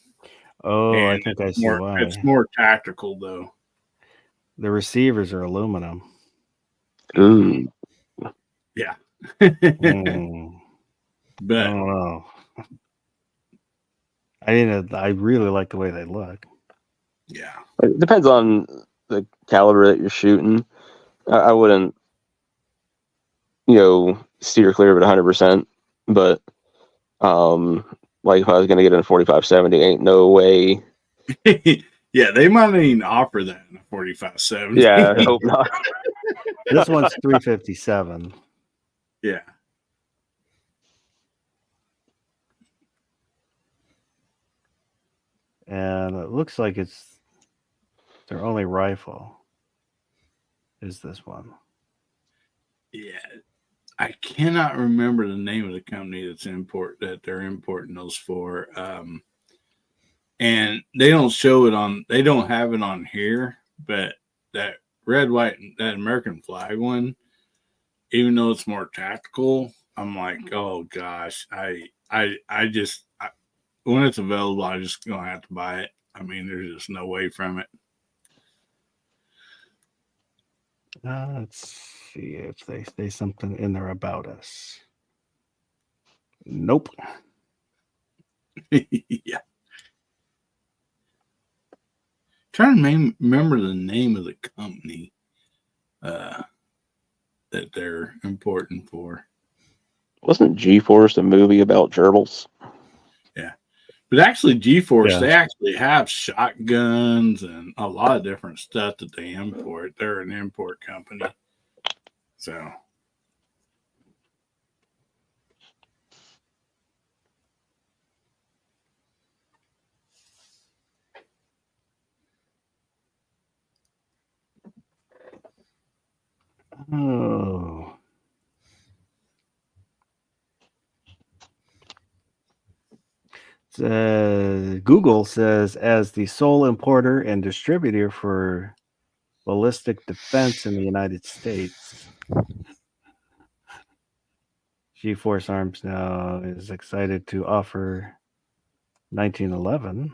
B: Oh,
D: and
B: I think I see why.
D: It's more tactical, though.
B: The receivers are aluminum.
C: Ooh.
D: Yeah.
B: But
D: I
B: don't know. I really like the way they look.
D: Yeah.
C: It depends on the caliber that you're shooting. I wouldn't, steer clear of it 100%. But like if I was gonna get in a 45-70, ain't no way.
D: Yeah, they might not even offer that in a 45-70.
C: Yeah, I hope not.
B: This one's 357.
D: Yeah.
B: And it looks like it's their only rifle is this one.
D: Yeah. I cannot remember the name of the company that they're importing those for. And they don't show it on, they don't have it on here, but that red, white, that American flag one, even though it's more tactical, I'm like, oh gosh, when it's available, I just gonna have to buy it. I mean, there's just no way from it.
B: Let's see if they say something in there about us. Nope.
D: Yeah. Trying to remember the name of the company that they're importing for.
C: Wasn't G-Force a movie about gerbils?
D: Yeah. But actually, G-Force,
B: Yeah.
D: they actually have shotguns and a lot of different stuff that they import. They're an import company. So.
B: Oh. Google says, as the sole importer and distributor for ballistic defense in the United States, G-Force Arms now is excited to offer 1911.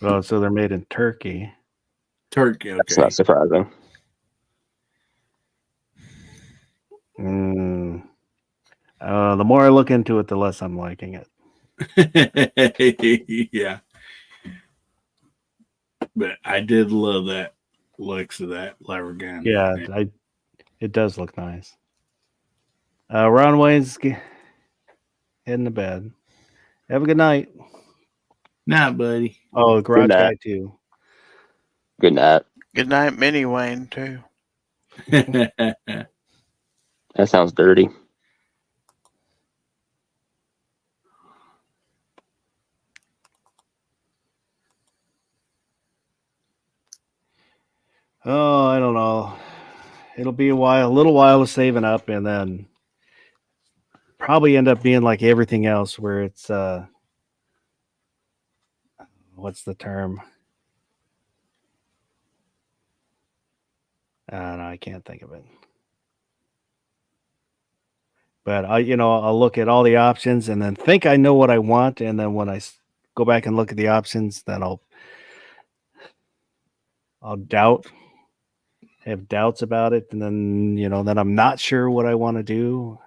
B: Oh, so they're made in Turkey.
D: Turkey, okay.
C: That's not surprising.
B: The more I look into it, the less I'm liking it.
D: Yeah. But I did love that looks of that lever gun.
B: Yeah, it does look nice. Ron Wayne's heading to bed. Have a good night.
D: Nah, buddy.
B: Oh, Garage
C: night.
B: Guy too.
C: Good night.
E: Good night, Mini Wayne, too.
C: That sounds dirty.
B: Oh, I don't know. It'll be a little while of saving up, and then probably end up being like everything else, where it's what's the term? No, I can't think of it. But I'll look at all the options and then think I know what I want, and then when I go back and look at the options, then I'll have doubts about it, and then then I'm not sure what I want to do.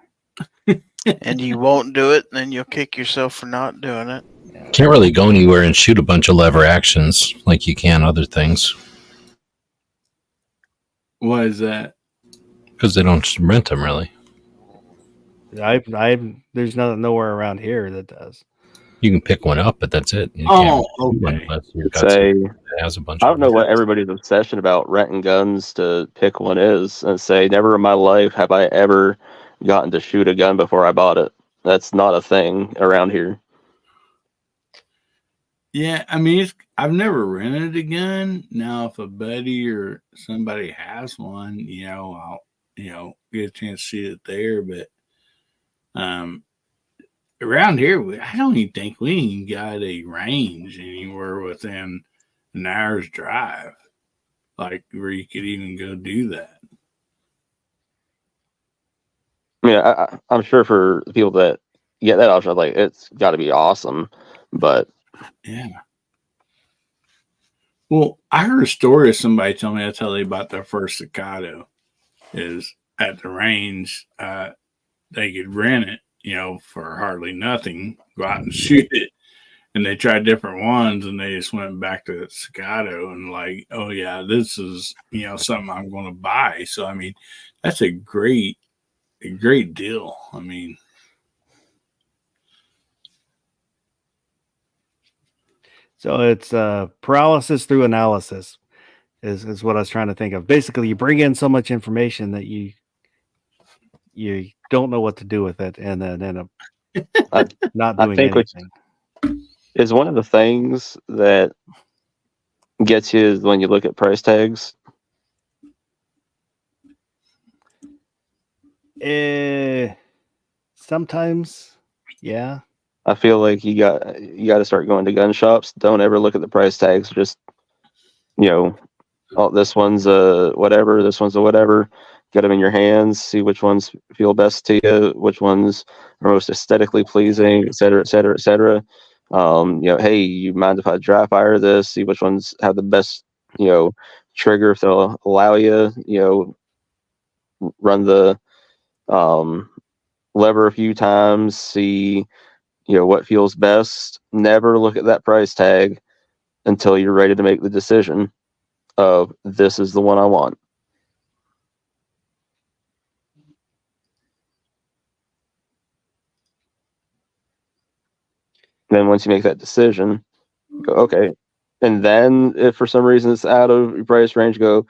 E: And you won't do it, then you'll kick yourself for not doing it.
A: Can't really go anywhere and shoot a bunch of lever actions like you can other things
D: Why is that?
A: because they don't rent them really.
B: There's nowhere around here that does.
A: You can pick one up, but that's it. You
D: Oh,
A: can't
D: okay.
A: unless you've
C: I'd
A: got
C: say,
A: something that has a bunch.
C: I don't
A: of
C: know
A: them.
C: what everybody's obsession about renting guns to pick one is, and say, never in my life have I ever gotten to shoot a gun before I bought it. That's not a thing around here.
D: Yeah, I mean, I've never rented a gun. Now, if a buddy or somebody has one, I'll get a chance to see it there. But around here, I don't even think we even got a range anywhere within an hour's drive, like where you could even go do that.
C: I mean, I'm sure for the people that get that option, like it's got to be awesome. But
D: Yeah. Well, I heard a story of somebody telling me, I tell you about their first Staccato. Is at the range, they could rent it, for hardly nothing, go out and shoot it. And they tried different ones, and they just went back to Staccato and like, oh yeah, this is something I'm going to buy. So I mean, that's a great deal. I mean,
B: so it's paralysis through analysis is what I was trying to think of. Basically, you bring in so much information that you don't know what to do with it, and then end up not doing anything.
C: Is one of the things that gets you is when you look at price tags.
B: Sometimes, yeah.
C: I feel like you got to start going to gun shops. Don't ever look at the price tags. Just oh, this one's a whatever. This one's a whatever. Get them in your hands. See which ones feel best to you. Which ones are most aesthetically pleasing, et cetera, et cetera, et cetera. Hey, you mind if I dry fire this? See which ones have the best, trigger if they'll allow you, run the lever a few times, see, what feels best. Never look at that price tag until you're ready to make the decision of this is the one I want. Then once you make that decision, go, okay. And then if for some reason it's out of your price range, go,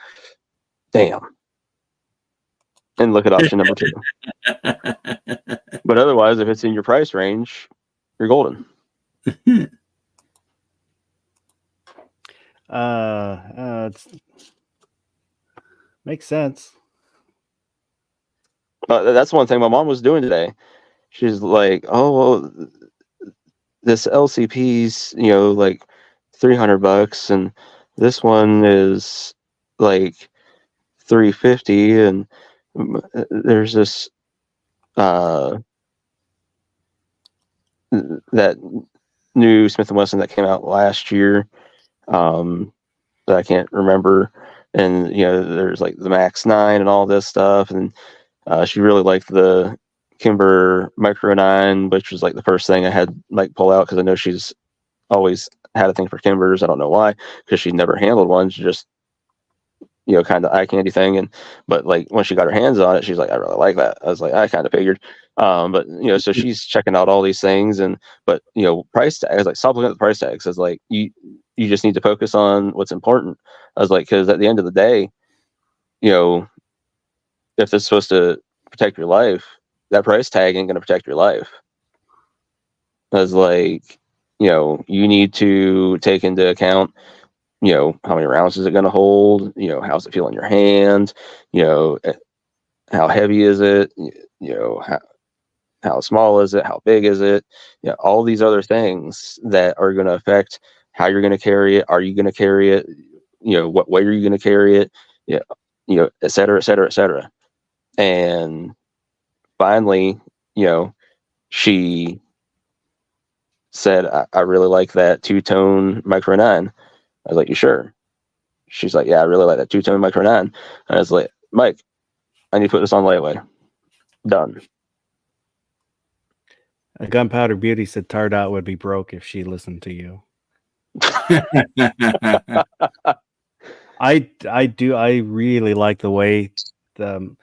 C: damn. And look at option number 2. But otherwise, if it's in your price range, you're golden.
B: Makes sense.
C: That's one thing my mom was doing today. She's like, oh, well, this LCP's, like $300, and this one is like $350, and there's this that new Smith & Wesson that came out last year that I can't remember, and there's like the Max 9 and all this stuff, and she really liked the Kimber Micro 9, which was like the first thing I had like pull out, because I know she's always had a thing for Kimbers. I don't know why, because she never handled one. She just kind of eye candy thing. But like when she got her hands on it, she's like, I really like that. I was like, I kind of figured. But so she's checking out all these things, but price tag. I was like, stop looking at the price tags. I was like, you just need to focus on what's important. I was like, because at the end of the day, if it's supposed to protect your life, that price tag ain't going to protect your life. I was like, you need to take into account, how many rounds is it going to hold? How's it feel in your hand? How heavy is it? How small is it? How big is it? All these other things that are going to affect how you're going to carry it. Are you going to carry it? What way are you going to carry it? Et cetera, et cetera, et cetera. And finally, she said, I really like that 2-tone Micro 9. I was like, you sure? She's like, yeah, I really like that 2-tone Micro 9. And I was like, Mike, I need to put this on layaway. Done.
B: A Gunpowder Beauty said Tardot would be broke if she listened to you. I really like the way the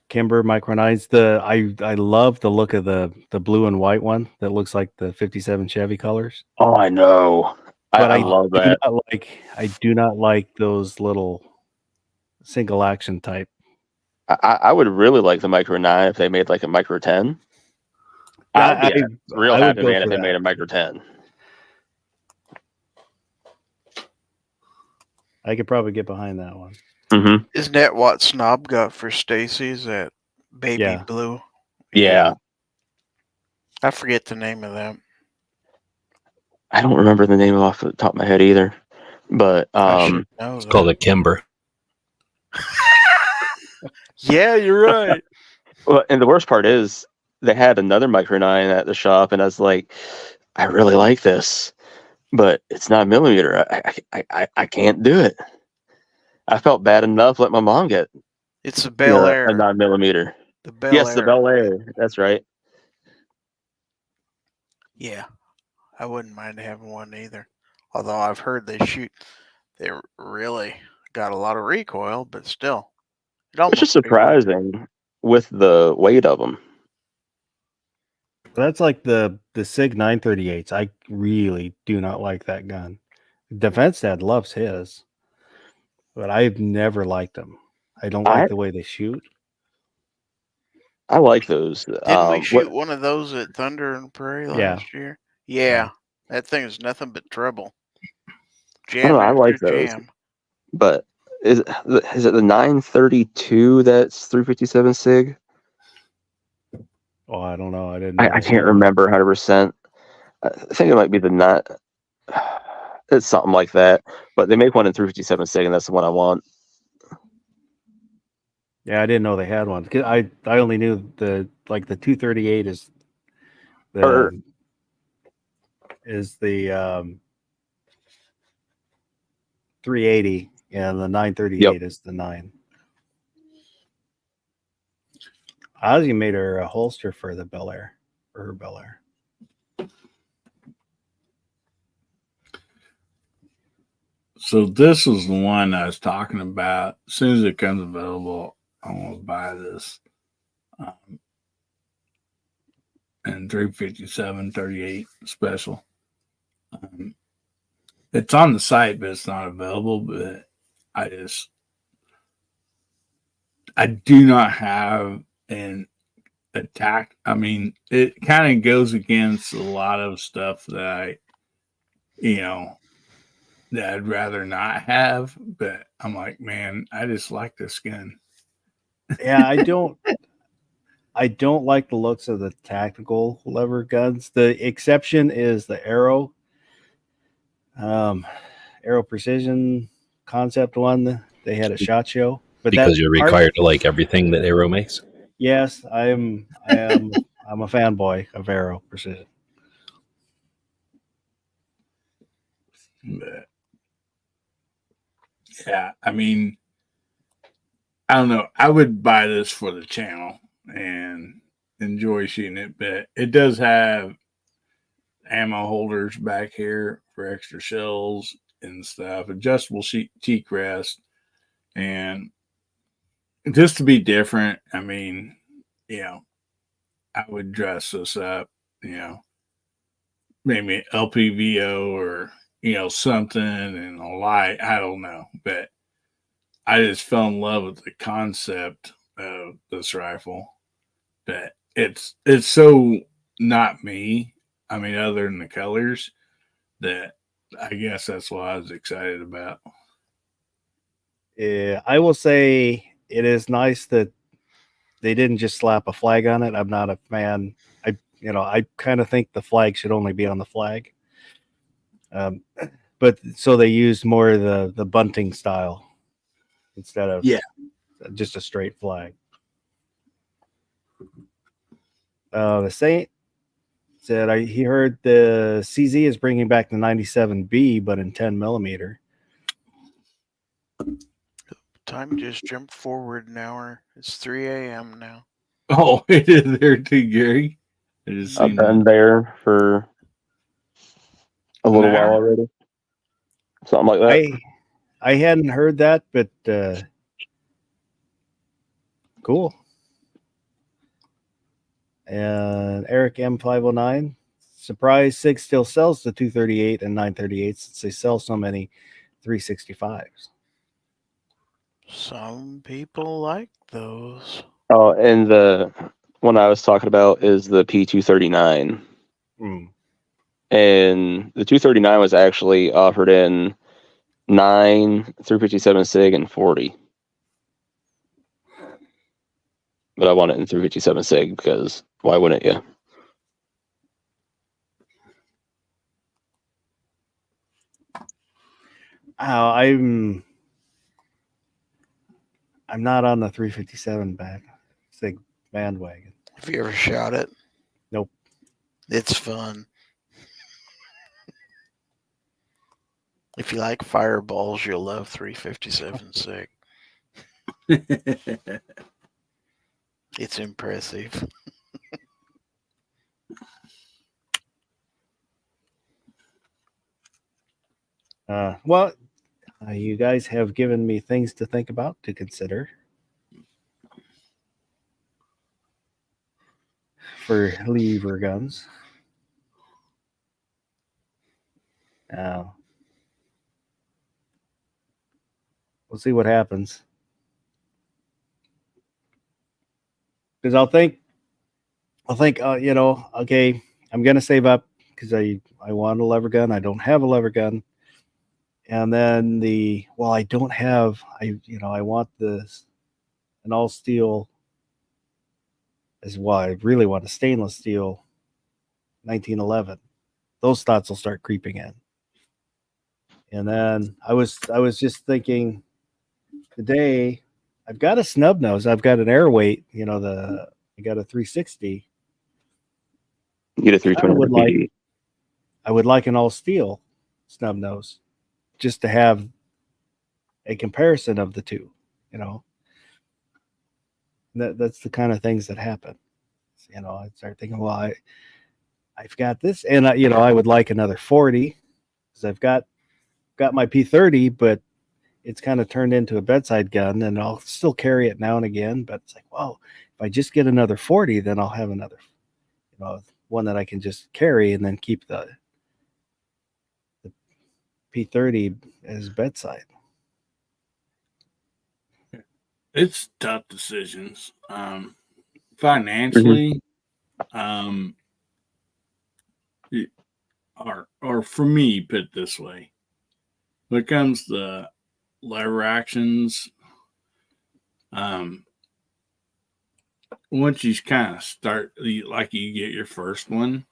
B: Kimber Micro 9s. I love the look of the blue and white one that looks like the 57 Chevy colors.
C: Oh, I know. I love that.
B: I do not like those little single action type.
C: I would really like the Micro 9 if they made like a Micro 10. I'd be real happy, man, if they made a Micro 10.
B: I could probably get behind that one.
C: Mm-hmm.
E: Isn't that what Snob got for Stacy's, that baby blue?
C: Yeah.
E: I forget the name of that.
C: I don't remember the name off the top of my head either. But
A: it's called a Kimber.
E: Yeah, you're right.
C: Well, and the worst part is they had another Micro 9 at the shop, and I was like, I really like this, but it's not a millimeter. I can't do it. I felt bad enough letting my mom get
E: It's a Bel Air.
C: A 9mm.
E: The Bel
C: Yes, the
E: Air.
C: Bel Air. That's right.
E: Yeah, I wouldn't mind having one either. Although I've heard they really got a lot of recoil, but still,
C: Which is
E: almost be worth it.
C: surprising with the weight of them.
B: That's like the SIG 938s. I really do not like that gun. Defense Dad loves his, but I've never liked them. I don't like the way they shoot.
C: I like those.
E: Didn't we shoot one of those at Thunder and Prairie last year? Yeah, that thing is nothing but trouble. Jam
C: I like those.
E: jam.
C: But is it the 932 that's 357 SIG?
B: Oh, I don't know. I didn't.
C: I can't remember 100%. I think it might be the not. It's something like that. But they make one in 357 SIG, and that's the one I want.
B: Yeah, I didn't know they had one. I only knew the 238 is the 380, and the 938 is the 9. Ozzy made her a holster for the Bel Air, for her Bel Air.
D: So this was the one I was talking about. As soon as it comes available, I want to buy this. And 357-38 special. It's on the site, but it's not available. But I do not have an attack. I mean, it kind of goes against a lot of stuff that that I'd rather not have. But I'm like, man, I just like this gun.
B: Yeah, I don't like the looks of the tactical lever guns. The exception is the Arrow Precision Concept one. They had a SHOT Show, but
A: because you're required to like everything that Arrow makes.
B: Yes, I am a fanboy of Arrow Precision.
D: But, yeah, I mean, I don't know. I would buy this for the channel and enjoy shooting it, but it does have ammo holders back here for extra shells and stuff, adjustable cheek rest, and just to be different. I mean, I would dress this up, maybe LPVO or something and a light. I don't know, but I just fell in love with the concept of this rifle. But it's so not me. I mean, other than the colors, that I guess that's what I was excited about.
B: Yeah, I will say it is nice that they didn't just slap a flag on it. I'm not a fan. I kind of think the flag should only be on the flag. But so they used more of the bunting style instead of just a straight flag. The Saint said he heard the CZ is bringing back the 97B, but in 10mm.
E: Time just jumped forward an hour. It's 3 a.m. now.
D: Oh, it is there too, Gary.
C: I've been there for a little while already. Something like that.
B: I hadn't heard that, but cool. And Eric M509, surprised SIG still sells the 238 and 938 since they sell so many 365s.
E: Some people like those.
C: Oh, and the one I was talking about is the P239. And the 239 was actually offered in 9, 357 SIG, and 40. But I want it in 357 SIG because why wouldn't you?
B: I'm not on the 357 SIG bandwagon.
E: Have you ever shot it?
B: Nope.
E: It's fun. If you like fireballs, you'll love 357 SIG. It's impressive.
B: Well, you guys have given me things to think about, to consider for lever guns. We'll see what happens. Because I'll think, okay, I'm gonna save up because I want a lever gun. I don't have a lever gun, and then I don't have. I want this an all steel as well. I really want a stainless steel 1911. Those thoughts will start creeping in. And then I was just thinking today, I've got a snub nose. I've got an Airweight, I got a 360.
C: You get a 320
B: I would like an all steel snub nose just to have a comparison of the two, That's the kind of things that happen. I start thinking, well, I've got this, and I would like another 40 because I've got my P30, but it's kind of turned into a bedside gun, and I'll still carry it now and again. But it's like, well, if I just get another 40, then I'll have another, one that I can just carry and then keep the P30 as bedside.
D: It's tough decisions. Financially, or for me, put it this way, when it comes to lever actions, once you kind of start, like you get your first one,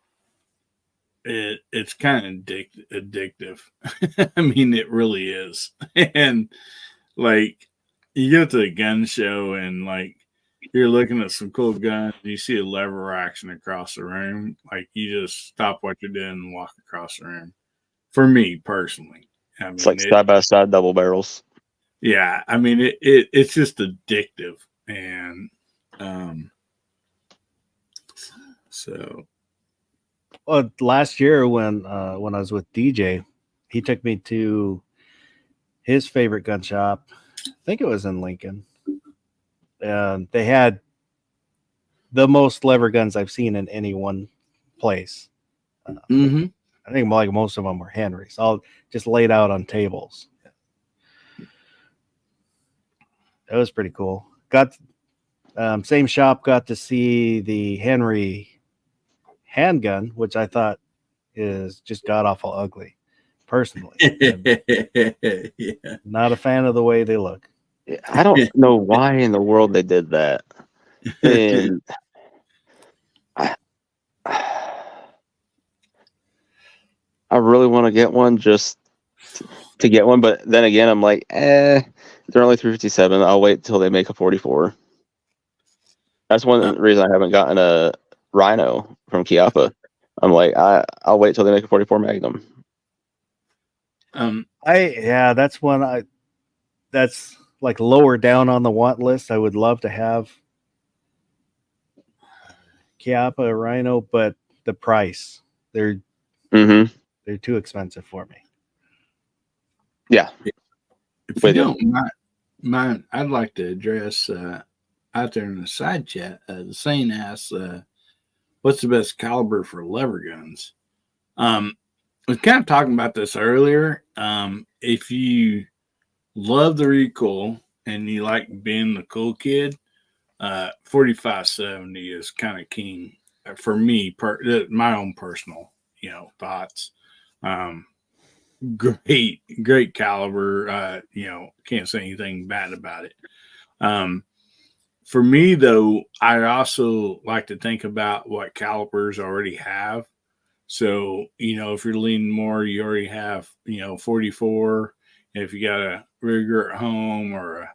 D: it's kind of addictive. I mean, it really is. And like, you go to a gun show and like you're looking at some cool guns, you see a lever action across the room, like you just stop what you're doing and walk across the room. For me personally,
C: it's like side by side double barrels.
D: Yeah, I mean it's just addictive, and so.
B: Well, last year when I was with DJ, he took me to his favorite gun shop. I think it was in Lincoln. And they had the most lever guns I've seen in any one place. I think like most of them were Henrys, all just laid out on tables. It was pretty cool. Got same shop, got to see the Henry handgun, which I thought is just god awful ugly. Personally,
D: Yeah.
B: Not a fan of the way they look.
C: I don't know why in the world they did that. And I really want to get one just to get one, but then again, I'm like, they're only 357. I'll wait till they make a 44. That's one reason I haven't gotten a Rhino from Chiappa. I'm like, I'll wait till they make a 44 Magnum.
B: That's one that's like lower down on the want list. I would love to have Chiappa, Rhino, but the price, they're too expensive for me.
C: Yeah.
D: If you don't mind, I'd like to address out there in the side chat. The Saint asks, what's the best caliber for lever guns? I was kind of talking about this earlier. If you love the recoil and you like being the cool kid, 4570 is kind of king for me. My own personal, thoughts. Great caliber. Can't say anything bad about it. For me though, I also like to think about what calibers already have. So, if you're leaning more, you already have, 44. If you got a Ruger at home or a,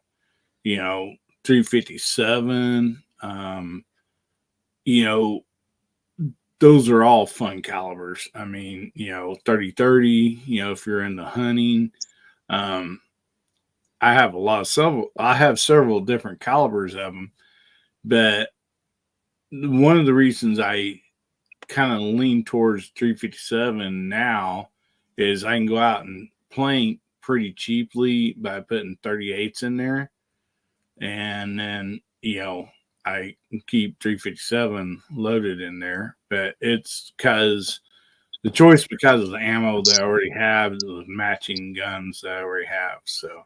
D: 357, those are all fun calibers. I mean, 30-30, if you're into hunting, I I have I have several different calibers of them, but one of the reasons I kind of lean towards 357 now is I can go out and plank pretty cheaply by putting 38s in there, and then I keep 357 loaded in there. But it's because the choice because of the ammo that I already have, the matching guns that I already have. So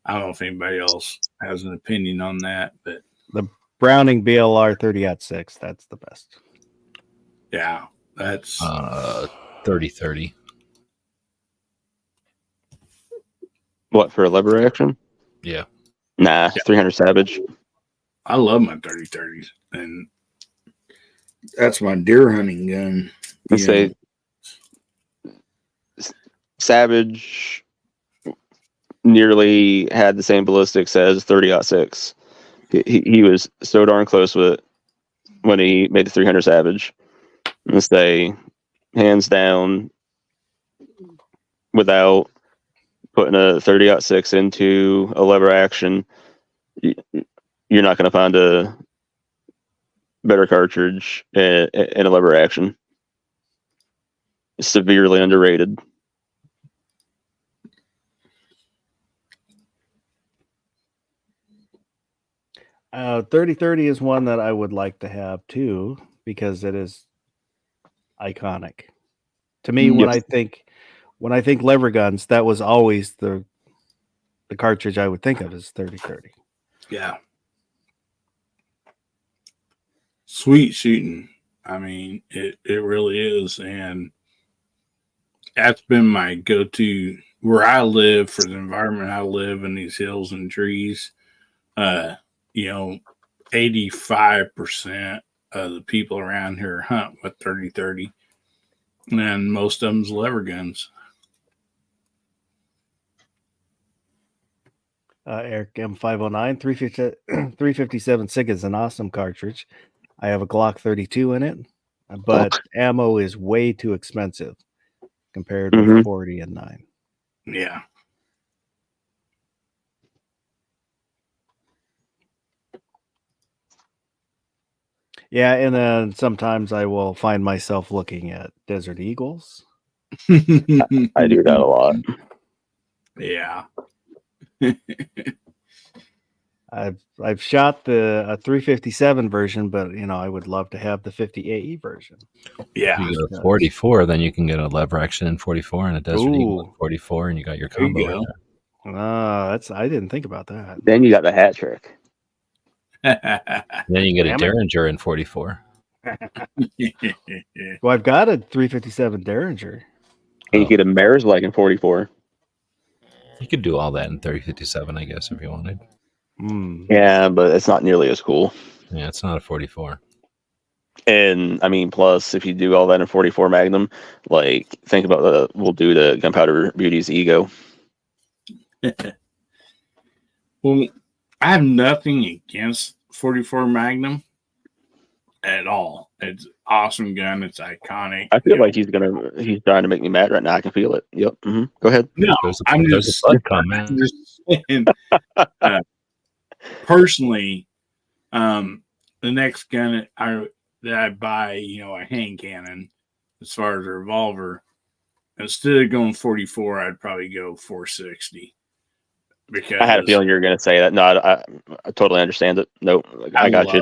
D: I don't know if anybody else has an opinion on that, but
B: The Browning BLR 30-06, that's the best.
D: yeah, that's
A: 30-30.
C: What, for a lever action?
A: Yeah.
C: Nah, 300 Savage.
D: I love my 30-30s, and that's my deer hunting gun.
C: Let's say Savage nearly had the same ballistics as 30-06. He was so darn close with it when he made the 300 Savage. Let's say, hands down, without putting a 30-06 into a lever action, you're not going to find a better cartridge in a lever action. It's severely underrated.
B: Uh, 30-30 is one that I would like to have too, because it is iconic. To me, when I think lever guns, that was always the cartridge I would think of as 30-30.
D: Yeah. Sweet shooting. I mean, it really is. And that's been my go-to where I live, for the environment I live in, these hills and trees. 85% of the people around here hunt with 30-30. And most of them's lever guns.
B: Eric M509 357 SIG is an awesome cartridge. I have a Glock 32 in it, but ammo is way too expensive compared with 40 and 9.
D: Yeah.
B: Yeah, and then sometimes I will find myself looking at Desert Eagles.
C: I do that a lot.
D: Yeah.
B: I've shot a 357 version, but I would love to have the 50 AE version.
D: Yeah.
A: If you go 44, then you can get a lever action in 44 and a Desert Eagle in 44, and you got your
D: There you
A: combo.
D: go.
A: in there.
B: I didn't think about that.
C: Then you got the hat trick.
A: Then you can get a
B: Damn it.
A: Derringer in 44.
B: Well, I've got a 357 Derringer.
C: And you get a Mare's Leg in 44.
A: You could do all that in 3057, I guess, if you wanted.
C: Yeah, but it's not nearly as cool.
A: Yeah, it's not a 44.
C: And I mean, plus, if you do all that in 44 Magnum, like, think about we'll do the Gunpowder Beauty's Ego.
D: Well, I have nothing against 44 Magnum at all. It's awesome gun. It's iconic.
C: I feel like he's trying to make me mad right now. I can feel it. Yep. Go ahead.
D: No, I'm just saying, personally, the next gun that I buy, a hand cannon, as far as a revolver, instead of going 44, I'd probably go 460. Because
C: I had a feeling you were going to say that. No, I totally understand it. Nope. I got you.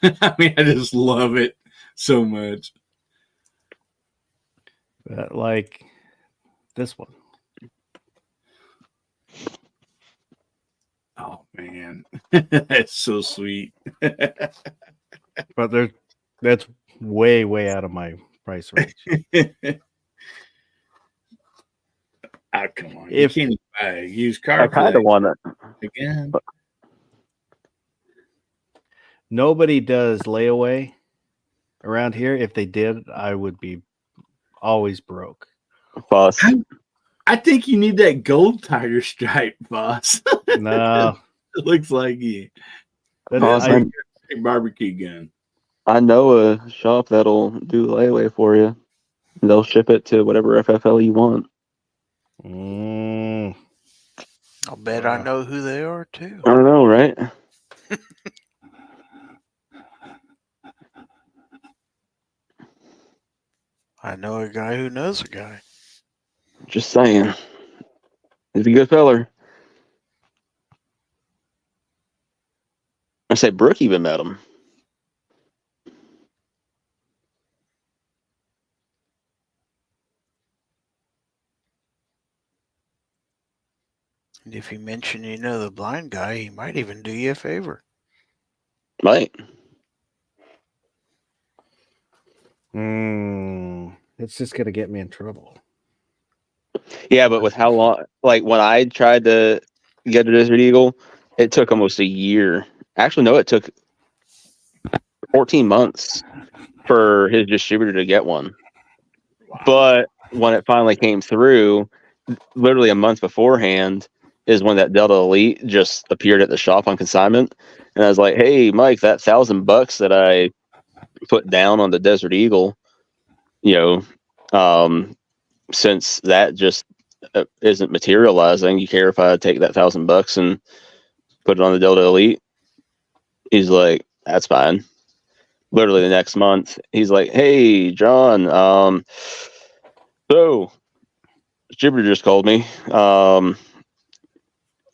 D: I mean, I just love it so much.
B: Like this one.
D: Oh man, that's so sweet.
B: But that's way out of my price range.
D: Oh, come on.
B: If
D: you can't buy a used car,
C: I kind of want to.
D: Again.
B: Nobody does layaway around here. If they did, I would be always broke.
C: Boss.
D: I think you need that gold tiger stripe, boss.
B: No.
D: It looks like you.
C: Boss,
D: Barbecue gun.
C: I know a shop that'll do layaway for you. They'll ship it to whatever FFL you want.
E: I'll bet I know who they are too.
C: I don't know, right?
E: I know a guy who knows a guy.
C: Just saying. He's a good feller. I say Brooke even met him.
E: And if you mention you know the blind guy, he might even do you a favor.
C: Right.
B: It's just gonna get me in trouble.
C: Yeah, but with how long, like when I tried to get a Desert Eagle, it took almost a year. Actually, no, it took 14 months for his distributor to get one. But when it finally came through, literally a month beforehand is when that Delta Elite just appeared at the shop on consignment. And I was like, hey, Mike, that $1,000 that I put down on the Desert Eagle, since that just isn't materializing, you care if I take that $1,000 and put it on the Delta Elite? He's like, that's fine. Literally the next month, he's like, hey, John, so distributor just called me.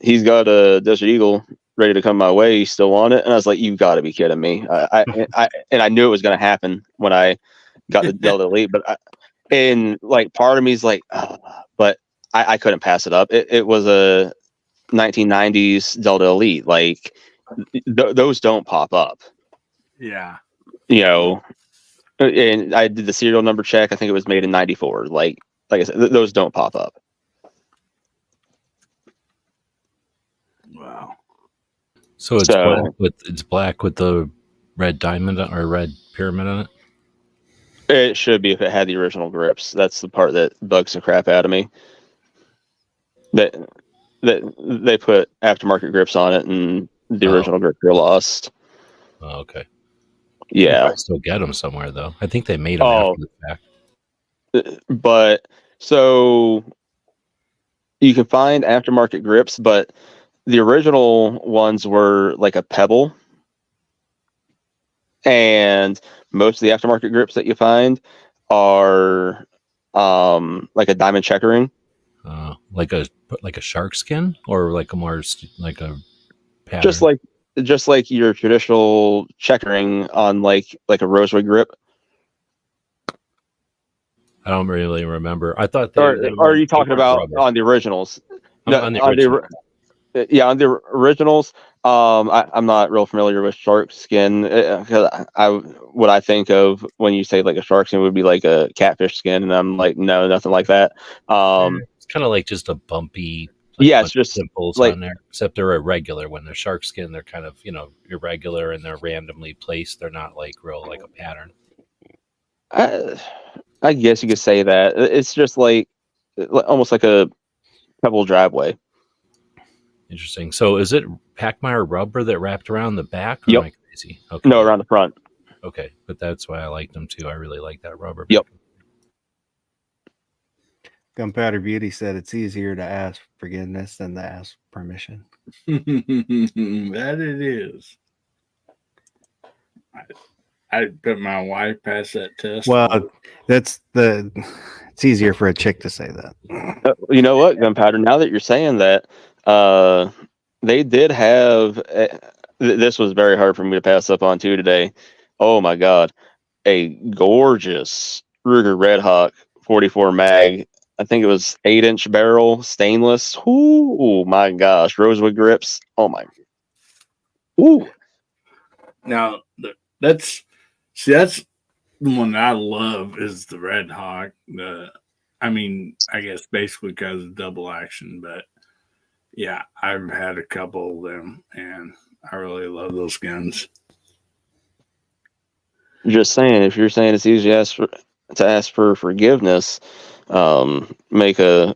C: He's got a Desert Eagle ready to come my way. He's still on it. And I was like, you got to be kidding me. I knew it was going to happen when I got the Delta Elite, but part of me is like, but I couldn't pass it up. It was a 1990s Delta Elite. Like those don't pop up.
D: Yeah.
C: And I did the serial number check. I think it was made in 94. Like I said, those don't pop up.
D: Wow.
A: So it's black with the red diamond or red pyramid on it.
C: It should be if it had the original grips. That's the part that bugs the crap out of me. That they put aftermarket grips on it, and the original grips are lost.
A: Oh, okay.
C: Yeah,
A: I still get them somewhere though. I think they made them after the fact.
C: But so you can find aftermarket grips, but the original ones were like a pebble, and most of the aftermarket grips that you find are like a diamond checkering.
A: Like a shark skin, or like a more like a pattern?
C: Just like your traditional checkering on like a Rosewood grip.
A: I don't really remember. I thought
C: are you talking about rubber on the originals? No, on the originals. I'm not real familiar with shark skin. What I think of when you say like a shark skin would be like a catfish skin, and I'm like, no, nothing like that.
A: It's kind of like just a bumpy.
C: It's just
A: simples like, on there, except they're irregular. When they're shark skin, they're kind of irregular and they're randomly placed. They're not like real like a pattern.
C: I guess you could say that. It's just like almost like a pebble driveway.
A: Interesting. So is it Pachmeyer rubber that wrapped around the back? Or
C: yep.
A: Am I crazy? Okay.
C: No, around the front.
A: Okay, but that's why I like them too. I really like that rubber.
C: Yep.
B: Gunpowder Beauty said it's easier to ask forgiveness than to ask permission.
D: That it is. I put my wife past that test.
B: Well, it's easier for a chick to say that.
C: You know what, Gunpowder? Now that you're saying that, they did have. This was very hard for me to pass up on too today. Oh my God, a gorgeous Ruger Redhawk 44 mag. I think it was 8-inch barrel stainless. Oh my gosh, Rosewood grips. Oh my. Ooh.
D: Now that's the one that I love is the Redhawk. I guess basically because of double action, but yeah, I've had a couple of them and I really love those guns.
C: Just saying, if you're saying it's easy to ask for forgiveness, make a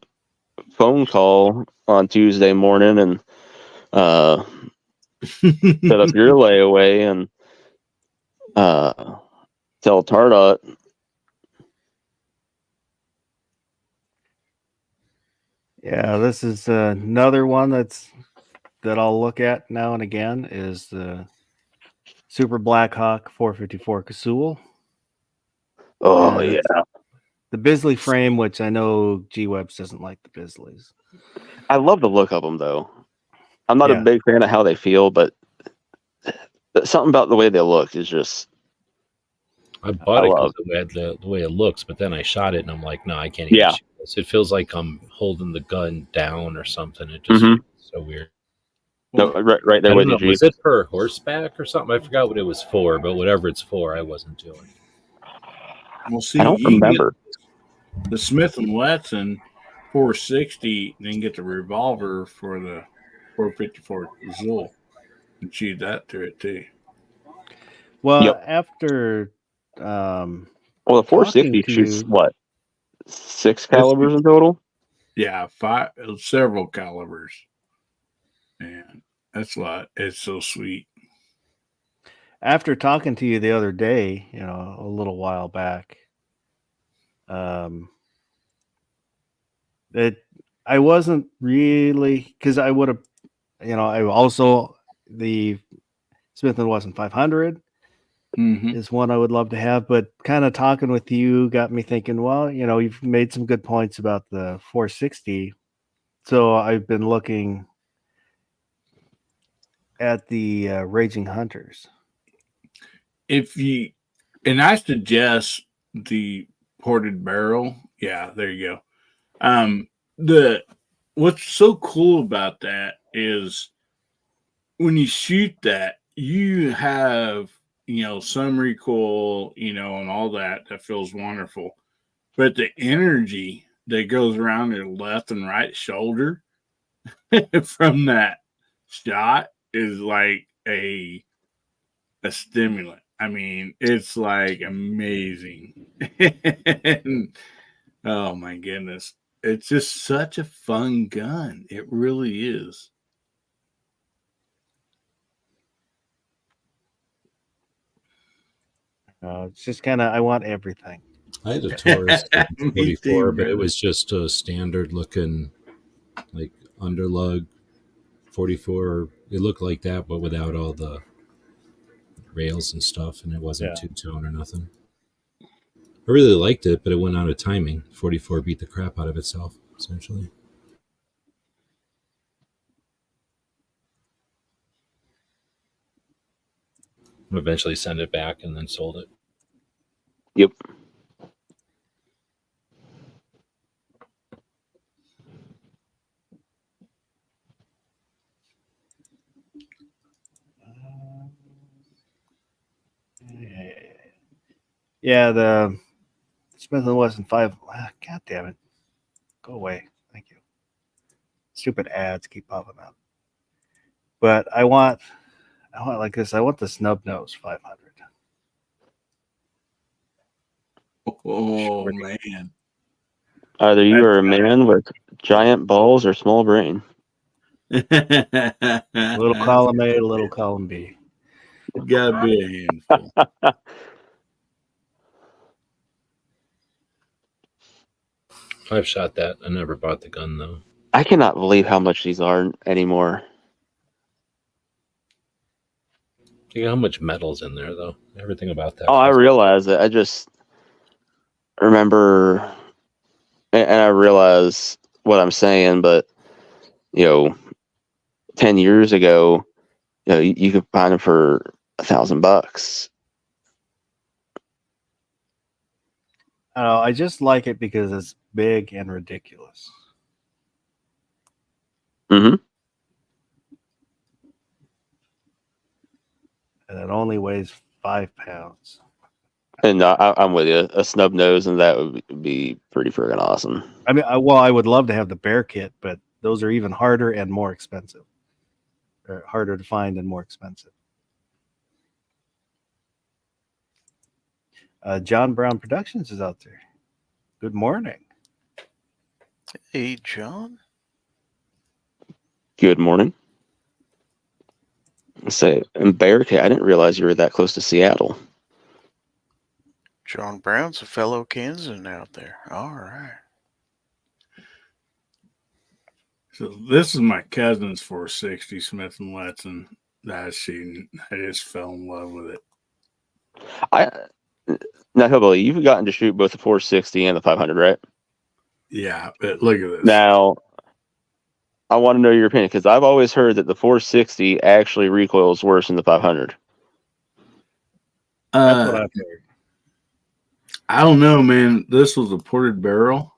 C: phone call on Tuesday morning and set up your layaway and tell Tardot.
B: Yeah, this is another one that I'll look at now and again is the Super Blackhawk 454 Casull.
C: Oh
B: And
C: yeah,
B: the Bisley frame, which I know G-Webs doesn't like the Bisleys.
C: I love the look of them though. I'm not a
B: Yeah.
C: big fan of how they feel, but something about the way they look is just
A: I bought
C: I
A: it
C: love.
A: because the way it looks, but then I shot it and I'm like, no, I can't even
C: Yeah.
A: shoot this. It feels like I'm holding the gun down or something. It just
C: Mhm.
A: feels so weird.
C: No, right
A: I
C: there
A: don't
C: with
A: know.
C: you, G.
A: Was it for horseback or something? I forgot what it was for, but whatever it's for, I wasn't doing.
D: We'll see.
C: I don't
D: You can get
C: remember.
D: the Smith and Wesson 460, then get the revolver for the 454 Zool and shoot that to it too.
B: Well,
C: Yep.
B: after
C: Well, the
B: talking
C: 460 shoots
B: to
C: what 6 calibers in total.
D: Yeah, several calibers. And that's why it's so sweet.
B: after talking to you the other day, a little while back, that I wasn't really because I would have, I also the Smith and Wesson 500
D: Mm-hmm.
B: is one I would love to have, but kind of talking with you got me thinking. Well, you've made some good points about the 460, so I've been looking at the Raging Hunters.
D: And I suggest the ported barrel. Yeah, there you go. What's so cool about that is when you shoot that, you have some recoil, and all that feels wonderful. But the energy that goes around your left and right shoulder from that shot is like a stimulant. I mean, it's like amazing. And, oh my goodness. It's just such a fun gun. It really is.
B: It's just kind of I want everything.
A: I had a Taurus
D: Me
A: 44,
D: too,
A: but it
D: brother.
A: was just a standard looking, like underlug 44. It looked like that, but without all the rails and stuff, and it wasn't
B: Yeah.
A: two-tone or nothing. I really liked it, but it went out of timing. 44 beat the crap out of itself, essentially. Eventually sent it back and then sold it.
C: Yep.
B: Yeah, the Smith and Wesson 5. God damn it! Go away. Thank you. Stupid ads keep popping up. But I want like this. I want the snub nose 500.
D: Oh, man.
C: Either you are a man with giant balls or small brain.
B: A little column A, a little column B.
D: Gotta be a handful.
A: I've shot that. I never bought the gun, though.
C: I cannot believe how much these are anymore.
A: Think how much metal's in there, though. Everything about that.
C: Oh, I realize it. I just remember, and I realize what I'm saying, but 10 years ago, you could find them for $1,000.
B: I don't know. I just like it because it's big and ridiculous.
C: Mm-hmm.
B: And it only weighs 5 pounds.
C: And I'm with you. A snub nose and that would be pretty friggin' awesome.
B: I mean, I would love to have the bear kit, but those are even harder and more expensive. Or harder to find and more expensive. John Brown Productions is out there. Good morning.
E: Hey, John.
C: Good morning. Say, and Bearcat, I didn't realize you were that close to Seattle.
E: John Brown's a fellow Kansan out there. All right.
D: So this is my cousin's 460 Smith and Wesson that I've seen. I just fell in love with it.
C: Now, Hillbilly, you've gotten to shoot both the 460 and the 500, right?
D: Yeah, but look at this.
C: Now, I want to know your opinion because I've always heard that the 460 actually recoils worse than the 500.
B: That's what I've heard.
D: I don't know, man. This was a ported barrel.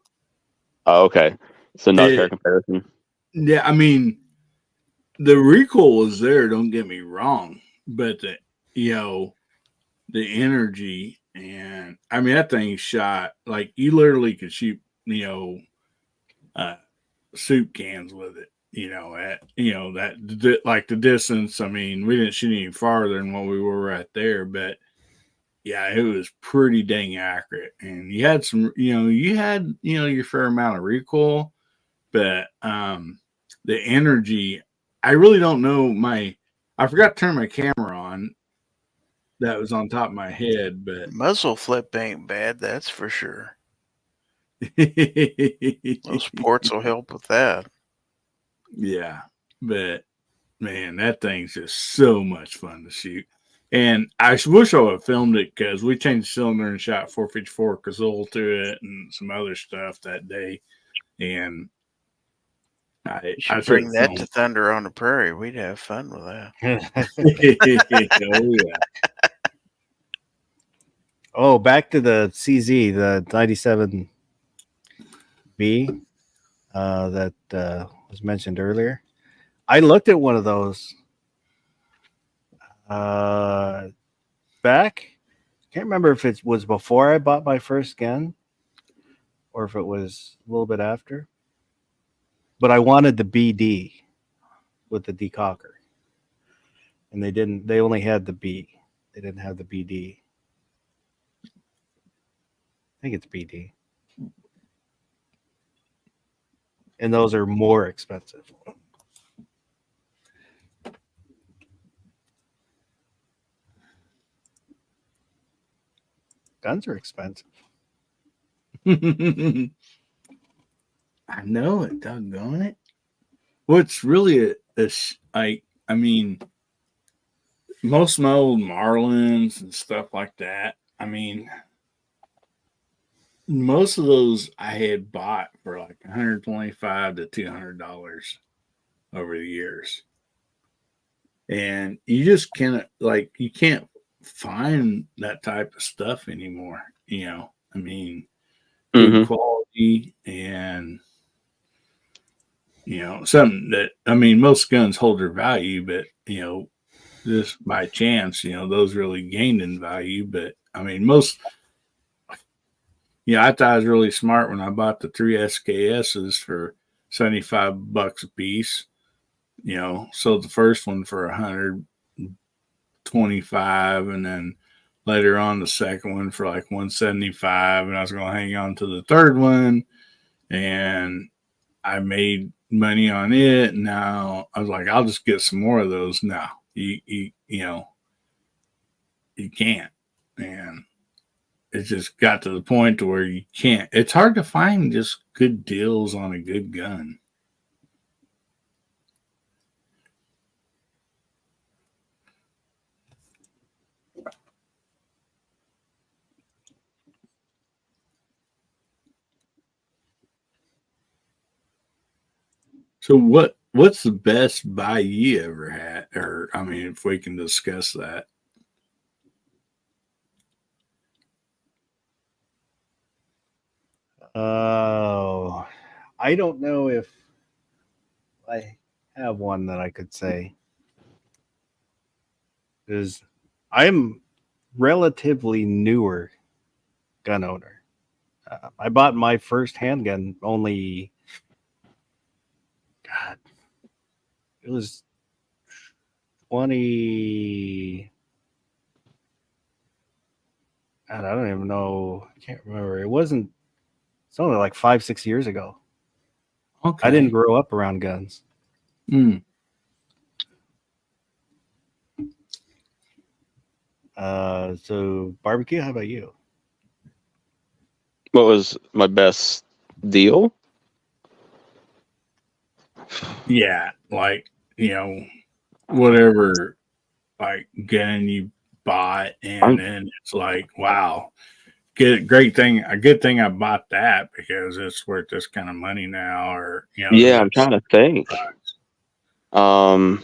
C: Oh, okay. So not a fair comparison.
D: Yeah, I mean, the recoil was there. Don't get me wrong, but the energy and I mean that thing shot like you literally could shoot soup cans with it. That like the distance. I mean, we didn't shoot any farther than what we were right there, but yeah, it was pretty dang accurate. And you had some, your fair amount of recoil, but the energy, I really don't know I forgot to turn my camera on. That was on top of my head, but
E: Muzzle flip ain't bad, that's for sure. Those ports will help with that.
D: Yeah, but man, that thing's just so much fun to shoot. And I wish I would have filmed it because we changed the cylinder and shot 454 Cazul to it and some other stuff that day. And
E: You should bring that to Thunder on the Prairie. We'd have fun with that.
D: Oh, yeah.
B: Oh, back to the CZ, the 97B that was mentioned earlier. I looked at one of those back. Can't remember if it was before I bought my first gun or if it was a little bit after. But I wanted the BD with the decocker. And they only had the B. They didn't have the BD. I think it's BD. And those are more expensive. Guns are expensive.
D: I know it, doggone it. What's really I mean, most of my old Marlins and stuff like that, I mean, most of those I had bought for like $125 to $200 over the years. And you just can't, you can't find that type of stuff anymore. I mean, good quality and, something that, I mean, most guns hold their value, but, just by chance, those really gained in value. But I mean, I thought I was really smart when I bought the 3 SKSs for $75 a piece. Sold the first one for $125, and then later on the second one for like $175, and I was going to hang on to the third one, and I made money on it. And now I was like, I'll just get some more of those. Now you can't, and it just got to the point to where you can't. It's hard to find just good deals on a good gun. So what's the best buy you ever had? Or I mean, if we can discuss that.
B: Oh, I don't know if I have one that I could say. Because I'm relatively newer gun owner. I bought my first handgun only, God, it was 20. God, I don't even know. I can't remember. It's only like 5-6 years ago.
D: Okay.
B: I didn't grow up around guns. So barbecue, how about you?
C: What was my best deal?
D: Yeah, like, whatever like gun you bought, and then it's like, wow, a good thing I bought that because it's worth this kind of money now, or
C: Yeah, I'm
D: that's
C: trying to think. Um,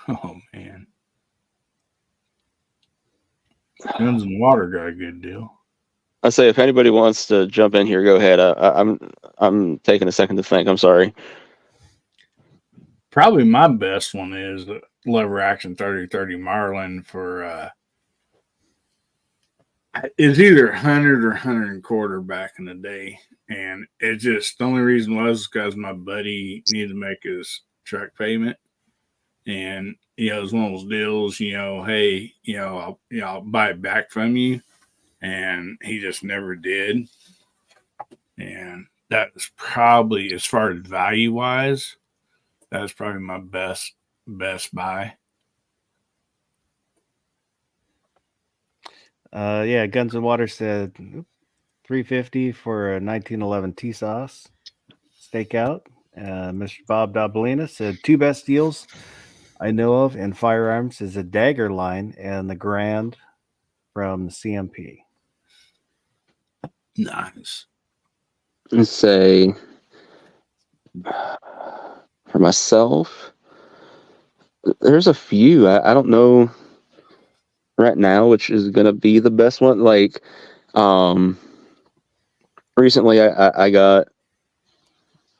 D: oh man, Guns and Water got a good deal.
C: I say if anybody wants to jump in here, go ahead. I'm taking a second to think. I'm sorry.
D: Probably my best one is the lever action 3030 Marlin for it's either 100 or 100 and quarter back in the day. And it just, the only reason was because my buddy needed to make his truck payment. And, it was one of those deals, hey, I'll buy it back from you. And he just never did. And that was probably, as far as value wise, that was probably my best buy.
B: Yeah, Guns and Water said $350 for a 1911 T-Sauce stakeout. Mr. Bob Dabalina said 2 best deals I know of in firearms is a Dagger line and the Grand from the CMP.
D: Nice.
C: Let's say for myself, there's a few. I don't know right now which is gonna be the best one. Like, recently I got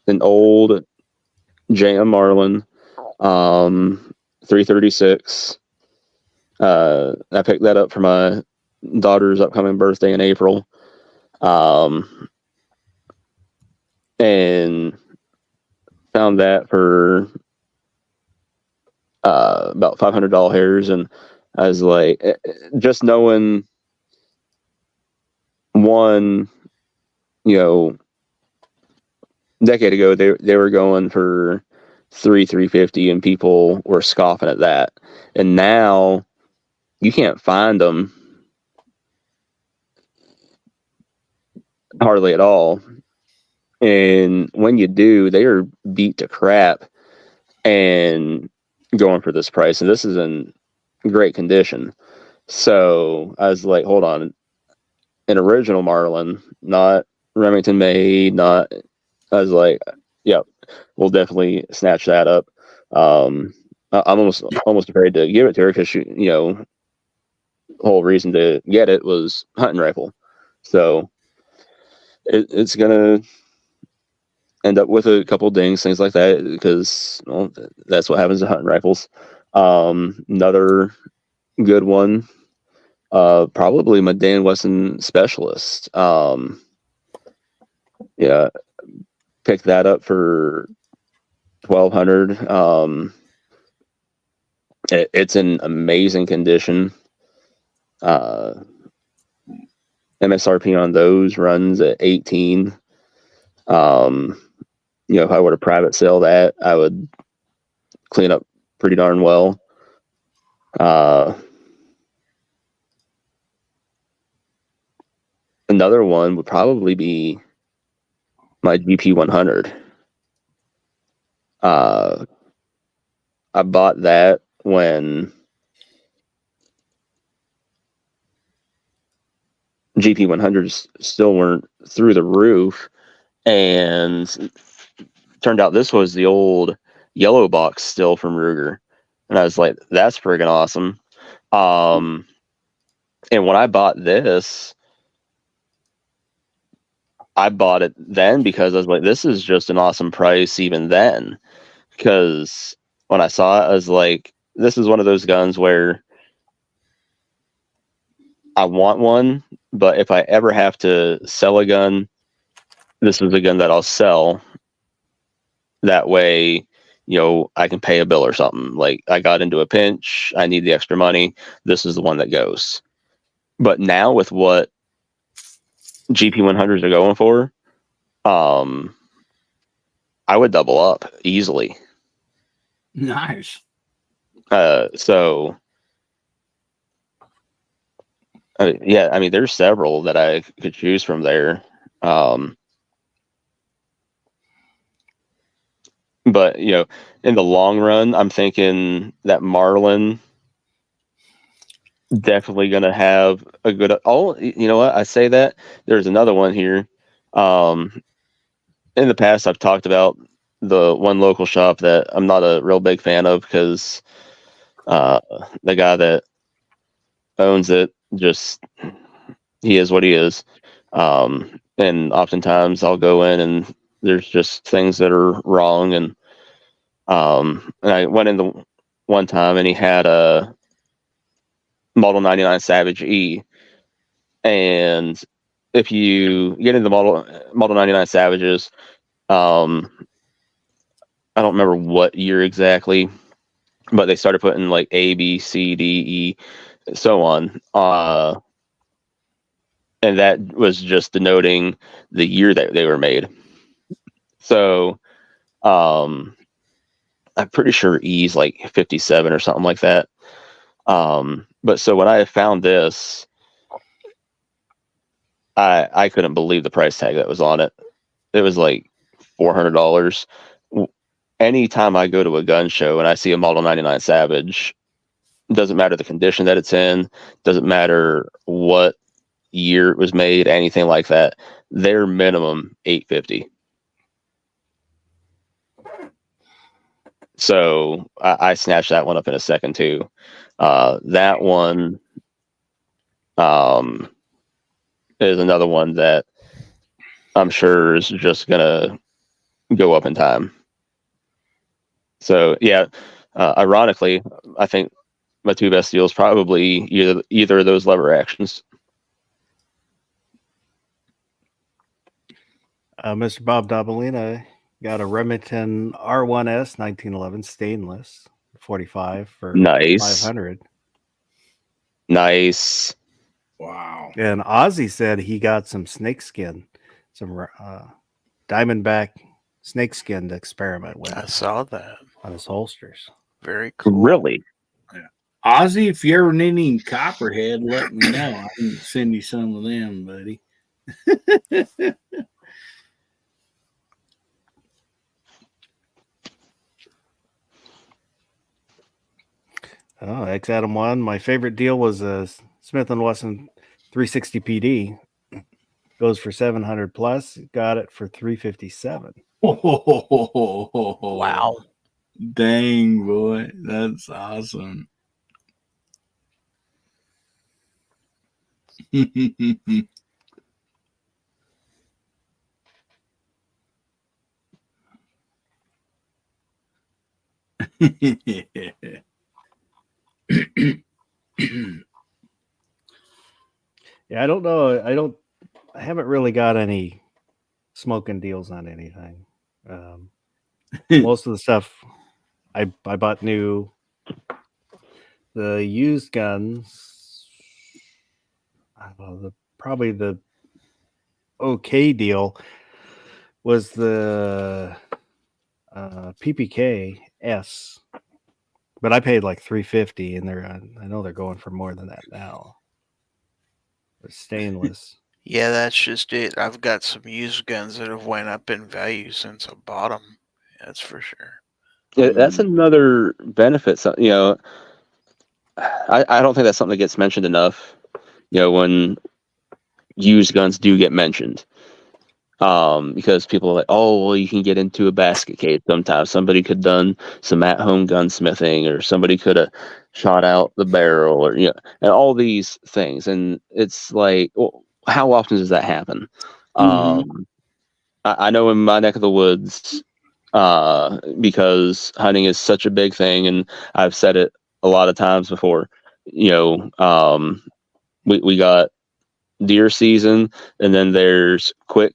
C: an old JM Marlin, 336. I picked that up for my daughter's upcoming birthday in April. And found that for about $500, and I was like, just knowing one, decade ago they were going for $350, and people were scoffing at that, and now you can't find them hardly at all. And when you do, they are beat to crap and going for this price. And this is in great condition. So I was like, hold on, an original Marlin, not Remington made, not. I was like, yep, we'll definitely snatch that up. I'm almost afraid to give it to her because the whole reason to get it was hunting rifle. So it's gonna end up with a couple dings, things like that, because that's what happens to hunting rifles. Another good one, probably my Dan Wesson Specialist. Yeah, picked that up for $1,200. It's in amazing condition. MSRP on those runs at $18. If I were to private sell that, I would clean up pretty darn well. Another one would probably be my GP 100. I bought that when GP 100s still weren't through the roof, and turned out this was the old yellow box still from Ruger, and I was like, that's friggin' awesome. And when I bought this, I bought it then because I was like, this is just an awesome price even then. Because when I saw it, I was like, this is one of those guns where I want one, but if I ever have to sell a gun, this is a gun that I'll sell. That way, I can pay a bill or something. Like, I got into a pinch, I need the extra money, this is the one that goes. But now with what GP 100s are going for, I would double up easily.
D: Nice.
C: So yeah, I mean, there's several that I could choose from there. But in the long run, I'm thinking that Marlin definitely going to have a good. Oh, you know what? I say that there's another one here. In the past, I've talked about the one local shop that I'm not a real big fan of because the guy that owns it he is what he is. And oftentimes I'll go in and there's just things that are wrong. And I went in the one time and he had a Model 99 Savage E. And if you get into Model 99 Savages, I don't remember what year exactly, but they started putting like A, B, C, D, E, so on. And that was just denoting the year that they were made. So I'm pretty sure E's like 57 or something like that. But so when I found this, I couldn't believe the price tag that was on it. It was like $400. Anytime I go to a gun show and I see a Model 99 Savage, doesn't matter the condition that it's in, doesn't matter what year it was made, anything like that, they're minimum $850. So I snatched that one up in a second too. That one is another one that I'm sure is just gonna go up in time. So yeah, ironically, I think my two best deals probably either of those lever actions.
B: Mr. Bob Dabalina got a Remington R1S 1911 stainless 45 for
C: Nice.
B: $500.
C: Nice.
D: Wow.
B: And Ozzy said he got some snakeskin, some Diamondback snakeskin to experiment with
E: I saw that.
B: on his holsters.
E: Very cool.
C: Really?
D: Ozzy, if you ever need any Copperhead, let me know. I can send you some of them, buddy.
B: Oh, X Adam 1. My favorite deal was a Smith & Wesson 360 PD. Goes for 700 plus. Got it for 357.
E: Wow.
D: Dang, boy. That's awesome.
B: Yeah, I don't know. I haven't really got any smoking deals on anything. Most of the stuff I bought new. The used guns, I don't know, probably the okay deal was the PPK S, but I paid like $350, and I know they're going for more than that now. They're stainless.
E: Yeah, that's just it. I've got some used guns that have went up in value since I bought them. That's for sure.
C: Yeah, that's another benefit. So, I don't think that's something that gets mentioned enough. When used guns do get mentioned, because people are like, oh, well, you can get into a basket case sometimes. Somebody could have done some at-home gunsmithing, or somebody could have shot out the barrel, or and all these things. And it's like, well, how often does that happen? I know in my neck of the woods, because hunting is such a big thing, and I've said it a lot of times before. We got deer season, and then there's quick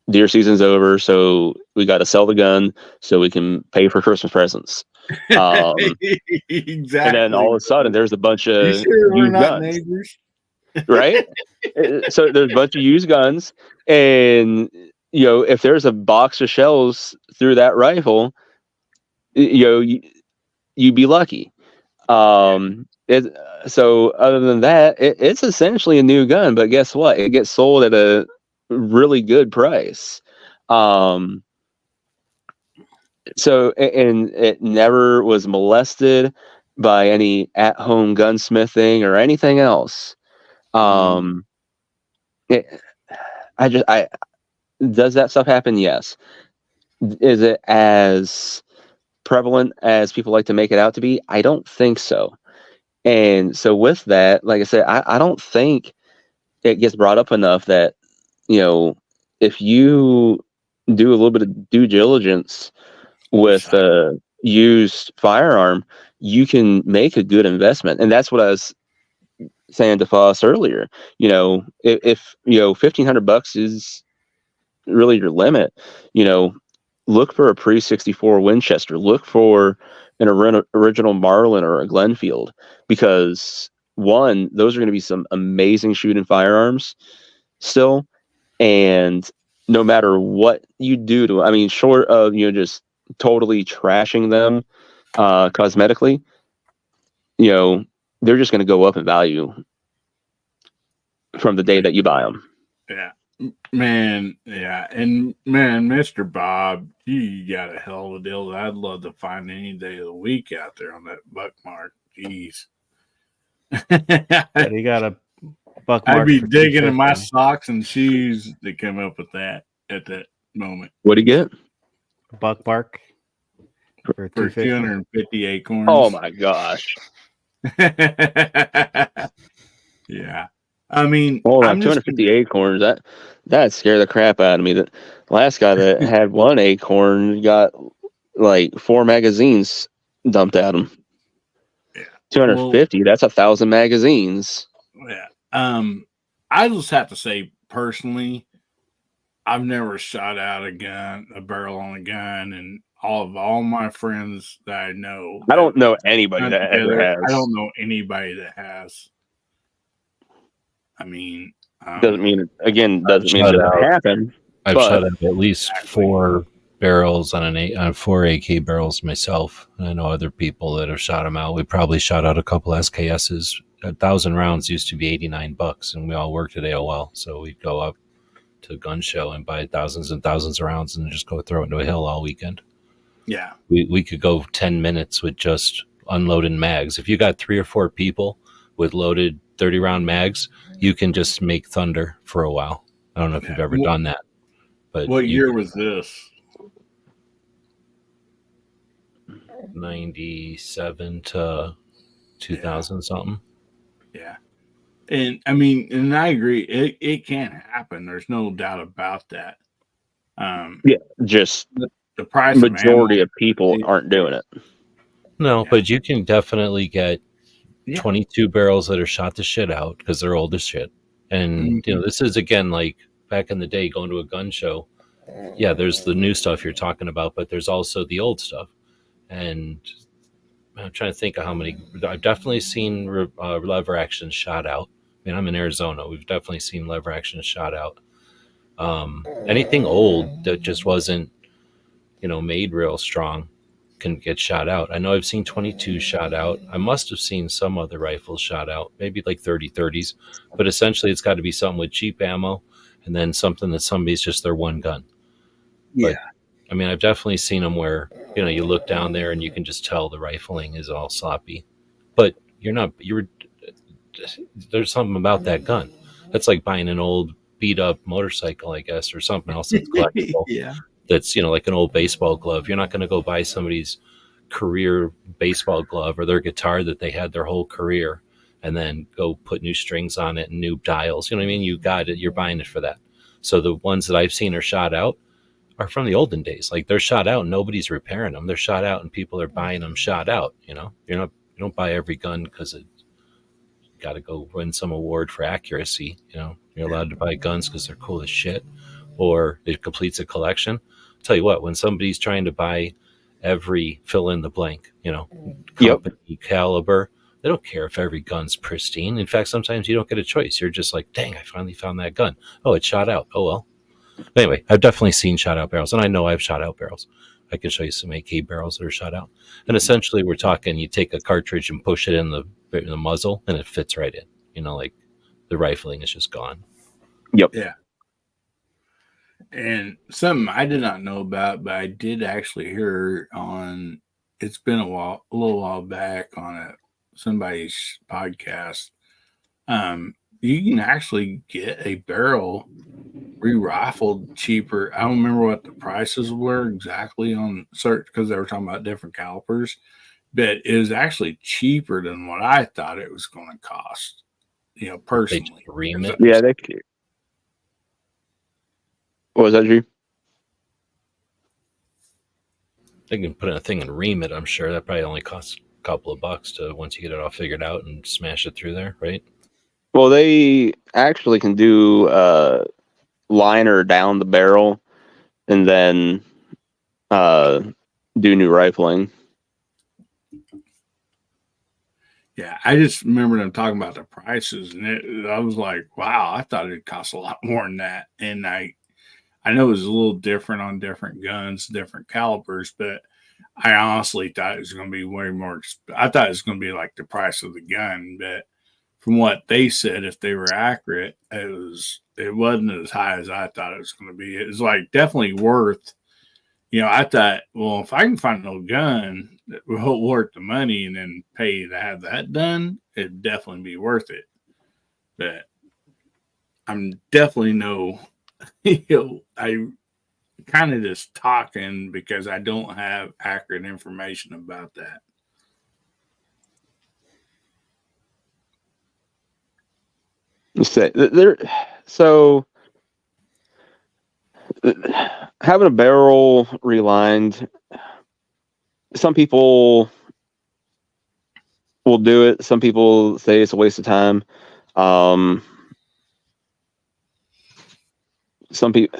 C: deer season's over, so we got to sell the gun so we can pay for Christmas presents.
D: Exactly.
C: And then all of a sudden, there's a bunch of
D: You sure we're
C: used
D: not
C: guns,
D: neighbors?
C: right? So there's a bunch of used guns, and if there's a box of shells through that rifle, you'd be lucky. So other than that, it's essentially a new gun, but guess what? It gets sold at a really good price. So, and it never was molested by any at-home gunsmithing or anything else. Does that stuff happen? Yes. Is it as prevalent as people like to make it out to be? I don't think so. And so with that, like I said, I don't think it gets brought up enough that, if you do a little bit of due diligence with a used firearm, you can make a good investment. And that's what I was saying to Foss earlier. If $1,500 is really your limit, look for a pre-64 Winchester, look for an original Marlin or a Glenfield, because one, those are going to be some amazing shooting firearms still. And no matter what you do to, I mean, short of, just totally trashing them cosmetically, they're just going to go up in value from the day that you buy them.
D: Yeah. Man, yeah. And man, Mr. Bob, you got a hell of a deal that I'd love to find any day of the week out there on that buck mark. Jeez.
B: But he got a buck mark.
D: I'd be
B: for
D: digging in my
B: $250.
D: socks and shoes to come up with that at that moment.
C: What do you get?
B: Buck mark for
D: For
B: 250.
D: 250 acorns.
C: Oh my gosh.
D: Yeah. I mean,
C: Hold
D: I'm
C: on,
D: just
C: 250 acorns. That scared the crap out of me. The last guy that had one acorn got like 4 magazines dumped at him.
D: Yeah.
C: 250, that's 1,000 magazines.
D: Yeah. I just have to say personally, I've never shot out a barrel on a gun, and all my friends that I know.
C: I don't know anybody that ever has.
D: I don't know anybody that has. I mean,
C: Doesn't mean it doesn't
A: shot
C: doesn't
A: out.
C: happen.
A: I've
C: But-
A: shot at least 4 barrels on 4 AK barrels myself. And I know other people that have shot them out. We probably shot out a couple SKSs. 1,000 rounds used to be $89, and we all worked at AOL. So we'd go up to a gun show and buy thousands and thousands of rounds and just go throw it into a hill all weekend.
D: yeah.
A: We could go 10 minutes with just unloading mags. If you got 3 or 4 people with loaded 30-round mags, you can just make thunder for a while. I don't know if you've ever done that. But
D: What year was this?
A: 97 to 2000 something.
D: Yeah. And I mean, and I agree, it can happen. There's no doubt about that.
C: Just
D: The price
C: majority
D: of
C: of people aren't doing it.
A: No,
D: Yeah.
A: but you can definitely get
D: Yeah.
A: 22 barrels that are shot the shit out because they're old as shit. And, this is, again, like back in the day going to a gun show. Yeah, there's the new stuff you're talking about, but there's also the old stuff. And I'm trying to think of how many. I've definitely seen lever action shot out. I mean, I'm in Arizona. We've definitely seen lever action shot out. Anything old that just wasn't, made real strong can get shot out. I know I've seen 22 shot out. I must have seen some other rifles shot out, maybe like 30-30s. But essentially, it's got to be something with cheap ammo and then something that somebody's just their one gun.
D: Yeah.
A: But, I mean, I've definitely seen them where, you look down there and you can just tell the rifling is all sloppy. But there's something about that gun. That's like buying an old beat up motorcycle, I guess, or something else that's collectible.
D: Yeah.
A: That's, like an old baseball glove. You're not going to go buy somebody's career baseball glove or their guitar that they had their whole career and then go put new strings on it and new dials. You know what I mean? You got it. You're buying it for that. So the ones that I've seen are shot out are from the olden days. Like they're shot out and nobody's repairing them. They're shot out and people are buying them shot out. You don't buy every gun because it got to go win some award for accuracy. You're allowed to buy guns because they're cool as shit or it completes a collection. I'll tell you what, when somebody's trying to buy every fill in the blank, company, caliber, they don't care if every gun's pristine. In fact, sometimes you don't get a choice. You're just like, dang, I finally found that gun. Oh, it's shot out. Oh, well. Anyway, I've definitely seen shot out barrels, and I know I've shot out barrels. I can show you some AK barrels that are shot out. And essentially, we're talking, you take a cartridge and push it in the muzzle, and it fits right in. Like the rifling is just gone.
C: Yep.
D: Yeah. And something I did not know about, but I did actually hear on. It's been a little while back on somebody's podcast. You can actually get a barrel re-rifled cheaper. I don't remember what the prices were exactly on search because they were talking about different calipers, but it was actually cheaper than what I thought it was going to cost.
A: They
D: Personally,
A: just ream it.
C: Yeah, what was that, Drew?
A: They can put in a thing and ream it. I'm sure that probably only costs a couple of bucks to once you get it all figured out and smash it through there, right?
C: Well, they actually can do liner down the barrel and then do new rifling.
D: Yeah, I just remember them talking about the prices, and I was like, "Wow, I thought it'd cost a lot more than that." And I know it was a little different on different guns, different calibers, but I honestly thought it was going to be way more. I thought it was going to be like the price of the gun, but from what they said, if they were accurate, it wasn't as high as I thought it was going to be. It was like definitely worth. I thought, well, if I can find a gun that will worth the money and then pay to have that done, it'd definitely be worth it. But I'm definitely I kind of just talking because I don't have accurate information about that.
C: So having a barrel relined, some people will do it. Some people say it's a waste of time. Some people,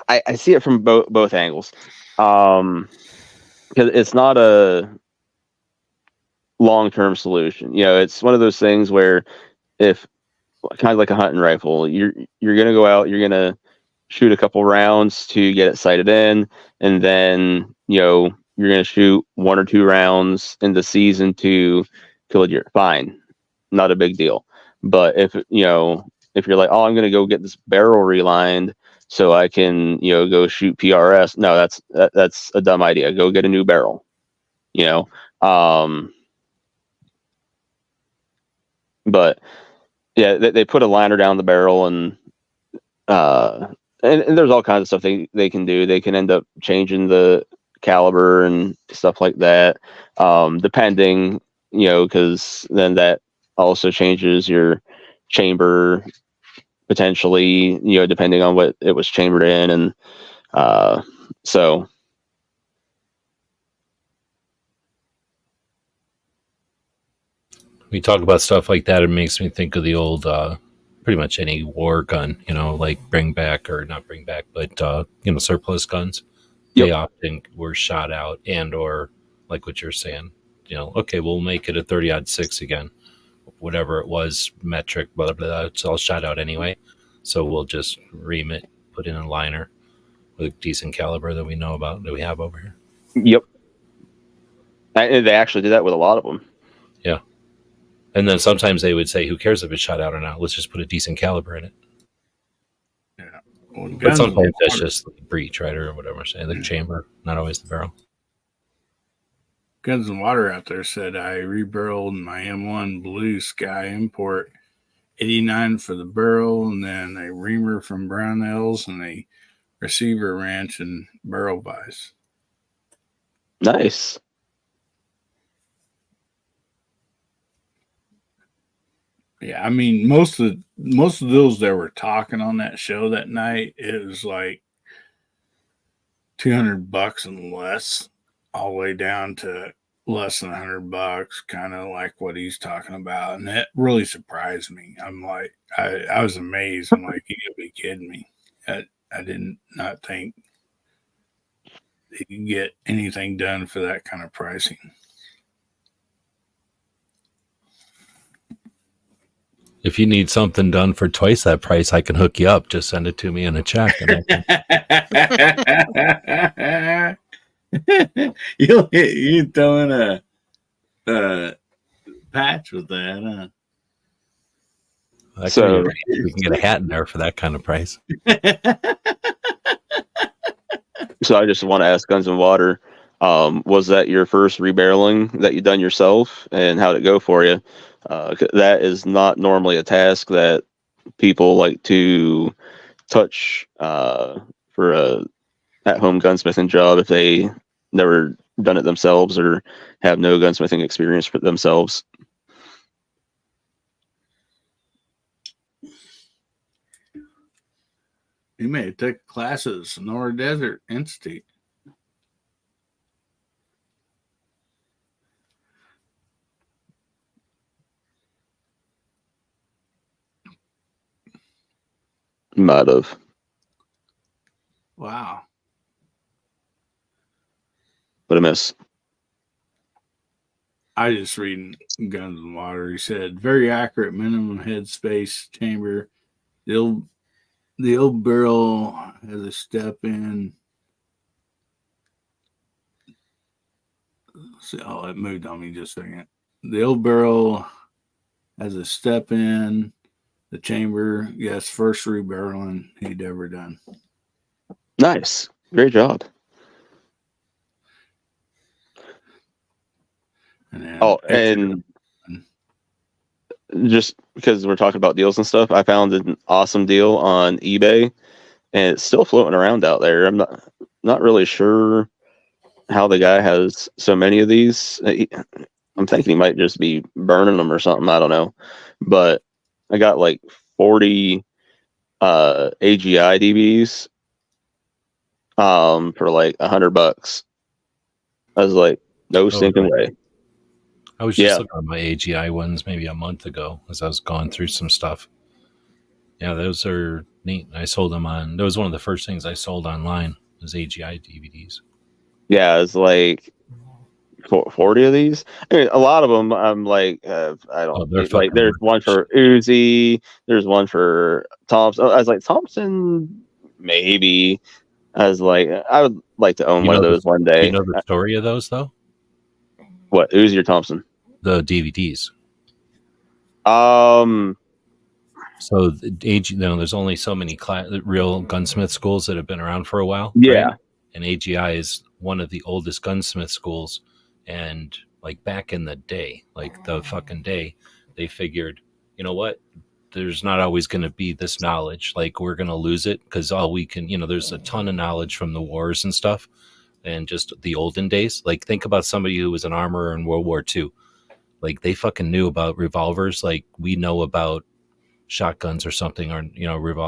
C: I see it from both angles, because it's not a long-term solution. It's one of those things where if kind of like a hunting rifle, you're going to go out, you're going to shoot a couple rounds to get it sighted in, and then you're going to shoot 1 or 2 rounds in the season to kill a deer. Fine, not a big deal. But if you're like, oh, I'm going to go get this barrel relined so I can go shoot PRS, no, that's a dumb idea. Go get a new barrel. But yeah, they put a liner down the barrel, and there's all kinds of stuff they can do. They can end up changing the caliber and stuff like that, depending, because then that also changes your chamber potentially, depending on what it was chambered in, and so.
A: We talk about stuff like that. It makes me think of the old, pretty much any war gun, like bring back or not bring back, but, surplus guns.
C: Yep.
A: They often were shot out and, or like what you're saying, okay, we'll make it a 30-06 again, whatever it was, metric, blah, blah, blah, it's all shot out anyway. So we'll just ream it, put in a liner with a decent caliber that we know about, that we have over here.
C: Yep. And they actually did that with a lot of them.
A: Yeah. And then sometimes they would say, who cares if it's shot out or not? Let's just put a decent caliber in it.
D: Yeah. Well,
A: But sometimes that's just the breech, right? Or whatever I'm saying, the chamber, not always the barrel.
D: Guns and Water out there said I rebarreled my M1 Blue Sky Import, 89 for the barrel, and then a reamer from Brownells and a receiver wrench and barrel vise.
C: Nice.
D: Yeah, I mean, most of those that were talking on that show that night, it was like $200 and less, all the way down to less than $100, kind of like what he's talking about, and that really surprised me. I'm like, I was amazed. I'm like, you gotta be kidding me! I did not think you could get anything done for that kind of pricing.
A: If you need something done for twice that price, I can hook you up. Just send it to me in a check. And
D: you throwing a patch with that, huh?
C: So-
A: we can get a hat in there for that kind of price.
C: So I just want to ask Guns and Water, was that your first rebarreling that you done yourself, and how'd it go for you? That is not normally a task that people like to touch for a at-home gunsmithing job if they never done it themselves or have no gunsmithing experience for themselves.
D: You may have took classes, Sonora Desert Institute.
C: Might have.
D: Wow.
C: But I miss.
D: I just reading Guns and Water. He said very accurate minimum head space chamber. The old barrel has a step in. Oh, it moved on me just a second. The old barrel has a step in. The chamber, yes, first rebarreling he'd ever done.
C: Nice. Great job.
D: And then
C: Oh, and just because we're talking about deals and stuff, I found an awesome deal on eBay, and it's still floating around out there. I'm not really sure how the guy has so many of these. I'm thinking he might just be burning them or something. I don't know, but I got like 40 AGI DVDs for like $100. I was like, no stinking way.
A: I was just looking at my AGI ones maybe a month ago as I was going through some stuff. Yeah, those are neat. I sold them on. That was one of the first things I sold online was AGI DVDs.
C: Yeah, it's like 40 of these. I mean, a lot of them. I'm like, I don't like. There's one for Uzi. There's one for Thompson. I was like, Thompson, maybe. I was like, I would like to own one of those one day.
A: You know the story of those though?
C: What, Uzi or Thompson?
A: The DVDs. So there's only so many real gunsmith schools that have been around for a while.
C: Yeah.
A: Right? And AGI is one of the oldest gunsmith schools. And like back in the day, like the fucking day, they figured, you know what? There's not always going to be this knowledge. Like we're going to lose it because all we can, there's a ton of knowledge from the wars and stuff. And just the olden days. Like think about somebody who was an armorer in World War II. Like they fucking knew about revolvers. Like we know about shotguns or something, or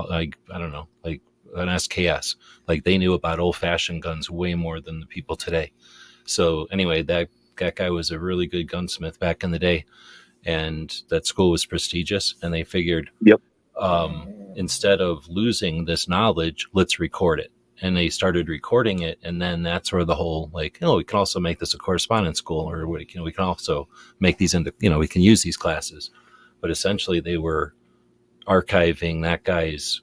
A: like I don't know, like an SKS. Like they knew about old fashioned guns way more than the people today. So anyway, that guy was a really good gunsmith back in the day, and that school was prestigious. And they figured, instead of losing this knowledge, let's record it. And they started recording it, and then that's where the whole we can also make this a correspondence school, or we can also make these into we can use these classes. But essentially, they were archiving that guy's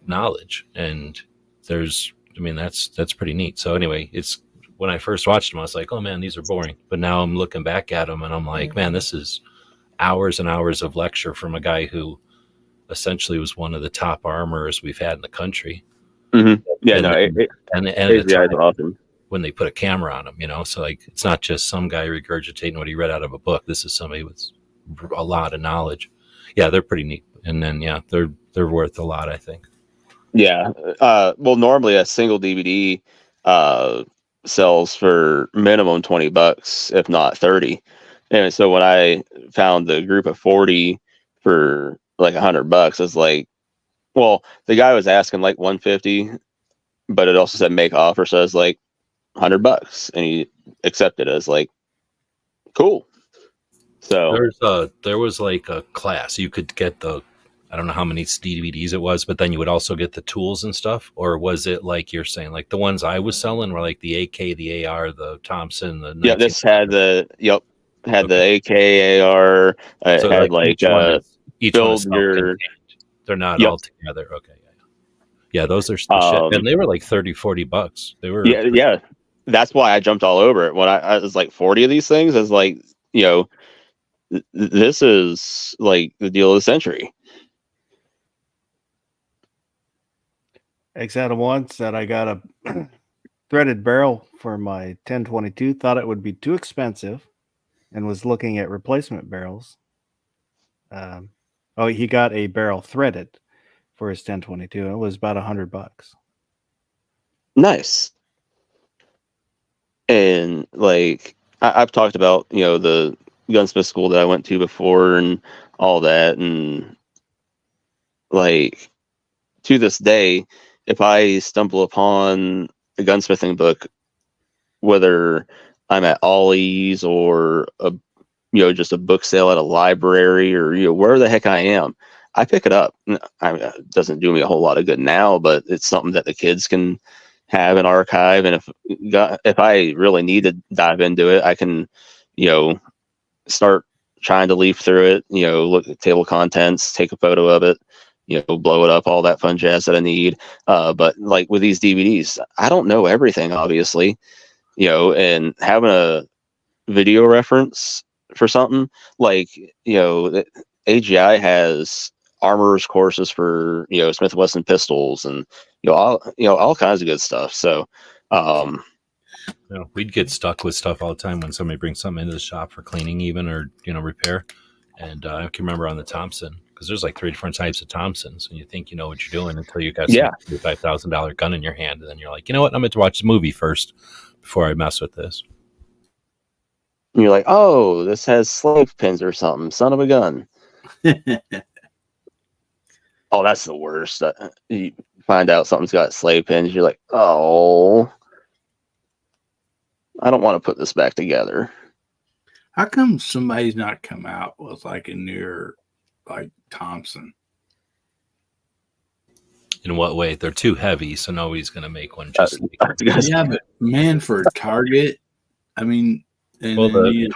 A: knowledge, and that's pretty neat. So anyway, it's when I first watched them, I was like, oh man, these are boring. But now I'm looking back at them, and I'm like, man, this is hours and hours of lecture from a guy who essentially was one of the top armorers we've had in the country.
C: Mm-hmm. Yeah,
A: and
C: AGI is awesome
A: when they put a camera on him, so like it's not just some guy regurgitating what he read out of a book. This is somebody with a lot of knowledge. Yeah, they're pretty neat, and then they're worth a lot, I think.
C: Yeah, well, normally a single DVD sells for minimum $20, if not 30. And so when I found the group of 40 for like $100, I was like, well, the guy was asking like 150, but it also said make offer, so I was like $100, and he accepted it. I was like, cool. So
A: there was like a class you could get I don't know how many DVDs it was, but then you would also get the tools and stuff. Or was it like you're saying, like the ones I was selling were like the AK, the AR, the Thompson, the
C: this had the the AK, AR. So had like
A: build your. They're not all together. Okay. Yeah, those are the shit. And they were like $30-$40. They were.
C: Yeah. That's why I jumped all over it. When I was like 40 of these things, I was like, this is like the deal of the century.
B: X out of one said I got a threaded barrel for my 1022. Thought it would be too expensive, and was looking at replacement barrels. He got a barrel threaded for his 1022, and it was about $100.
C: Nice. And like I've talked about, the gunsmith school that I went to before and all that, and like to this day, if I stumble upon a gunsmithing book, whether I'm at Ollie's or just a book sale at a library or where the heck I am, I pick it up. It doesn't do me a whole lot of good now, but it's something that the kids can have an archive, and if I really need to dive into it, I can start trying to leaf through it, look at table contents, take a photo of it, blow it up, all that fun jazz that I need. But like with these DVDs, I don't know everything, obviously, and having a video reference for something like, AGI has armorers courses for, Smith & Wesson pistols and, all kinds of good stuff. So,
A: we'd get stuck with stuff all the time when somebody brings something into the shop for cleaning, even, or repair. And I can remember on the Thompson, because there's like 3 different types of Thompsons, and you think you know what you're doing until you got some $5,000 gun in your hand, and then you're like, you know what, I'm going to watch the movie first before I mess with this.
C: And you're like, oh, this has slave pins or something. Son of a gun. Oh, that's the worst. You find out something's got slave pins. You're like, oh, I don't want to put this back together.
D: How come somebody's not come out with like a newer, like Thompson?
A: In what way? They're too heavy, so nobody's going to make one. Just
D: yeah, but man, for a target, I mean,
A: well, the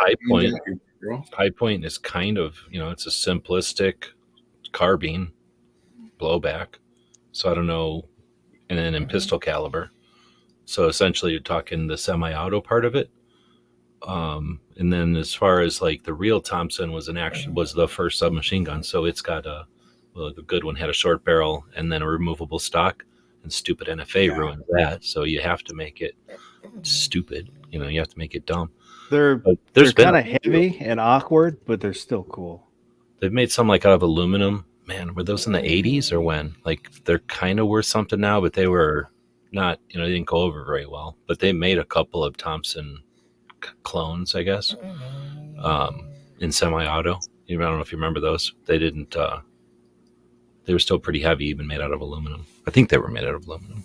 A: high point is kind of, it's a simplistic carbine blowback. So I don't know, and then in pistol caliber. So essentially, you're talking the semi-auto part of it. And then as far as like the real Thompson was the first submachine gun. So it's got the good one had a short barrel and then a removable stock, and stupid NFA ruined that. So you have to make it stupid. You have to make it dumb.
B: They're kind of heavy and awkward, but they're still cool.
A: They've made some like out of aluminum. Man, were those in the 80s or when? Like they're kind of worth something now, but they were not, they didn't go over very well. But they made a couple of Thompson clones, I guess, in semi-auto. I don't know if you remember those. They didn't. They were still pretty heavy, even made out of aluminum. I think they were made out of aluminum.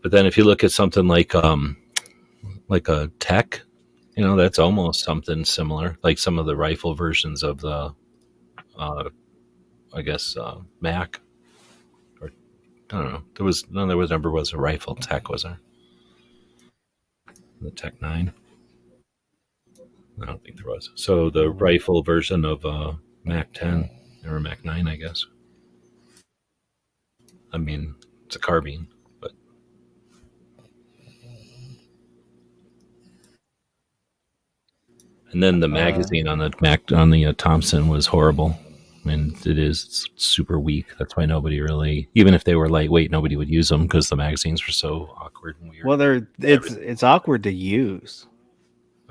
A: But then, if you look at something like a Tech, that's almost something similar. Like some of the rifle versions of the, Mac. Or I don't know. There never was a rifle Tech, was there? The Tech 9. I don't think there was. So the rifle version of Mac 10 or Mac 9, I guess. I mean, it's a carbine, but and then the magazine on the Thompson was horrible. I mean, it's super weak. That's why nobody really, even if they were lightweight, nobody would use them because the magazines were so awkward and weird.
B: Well, it's awkward to use.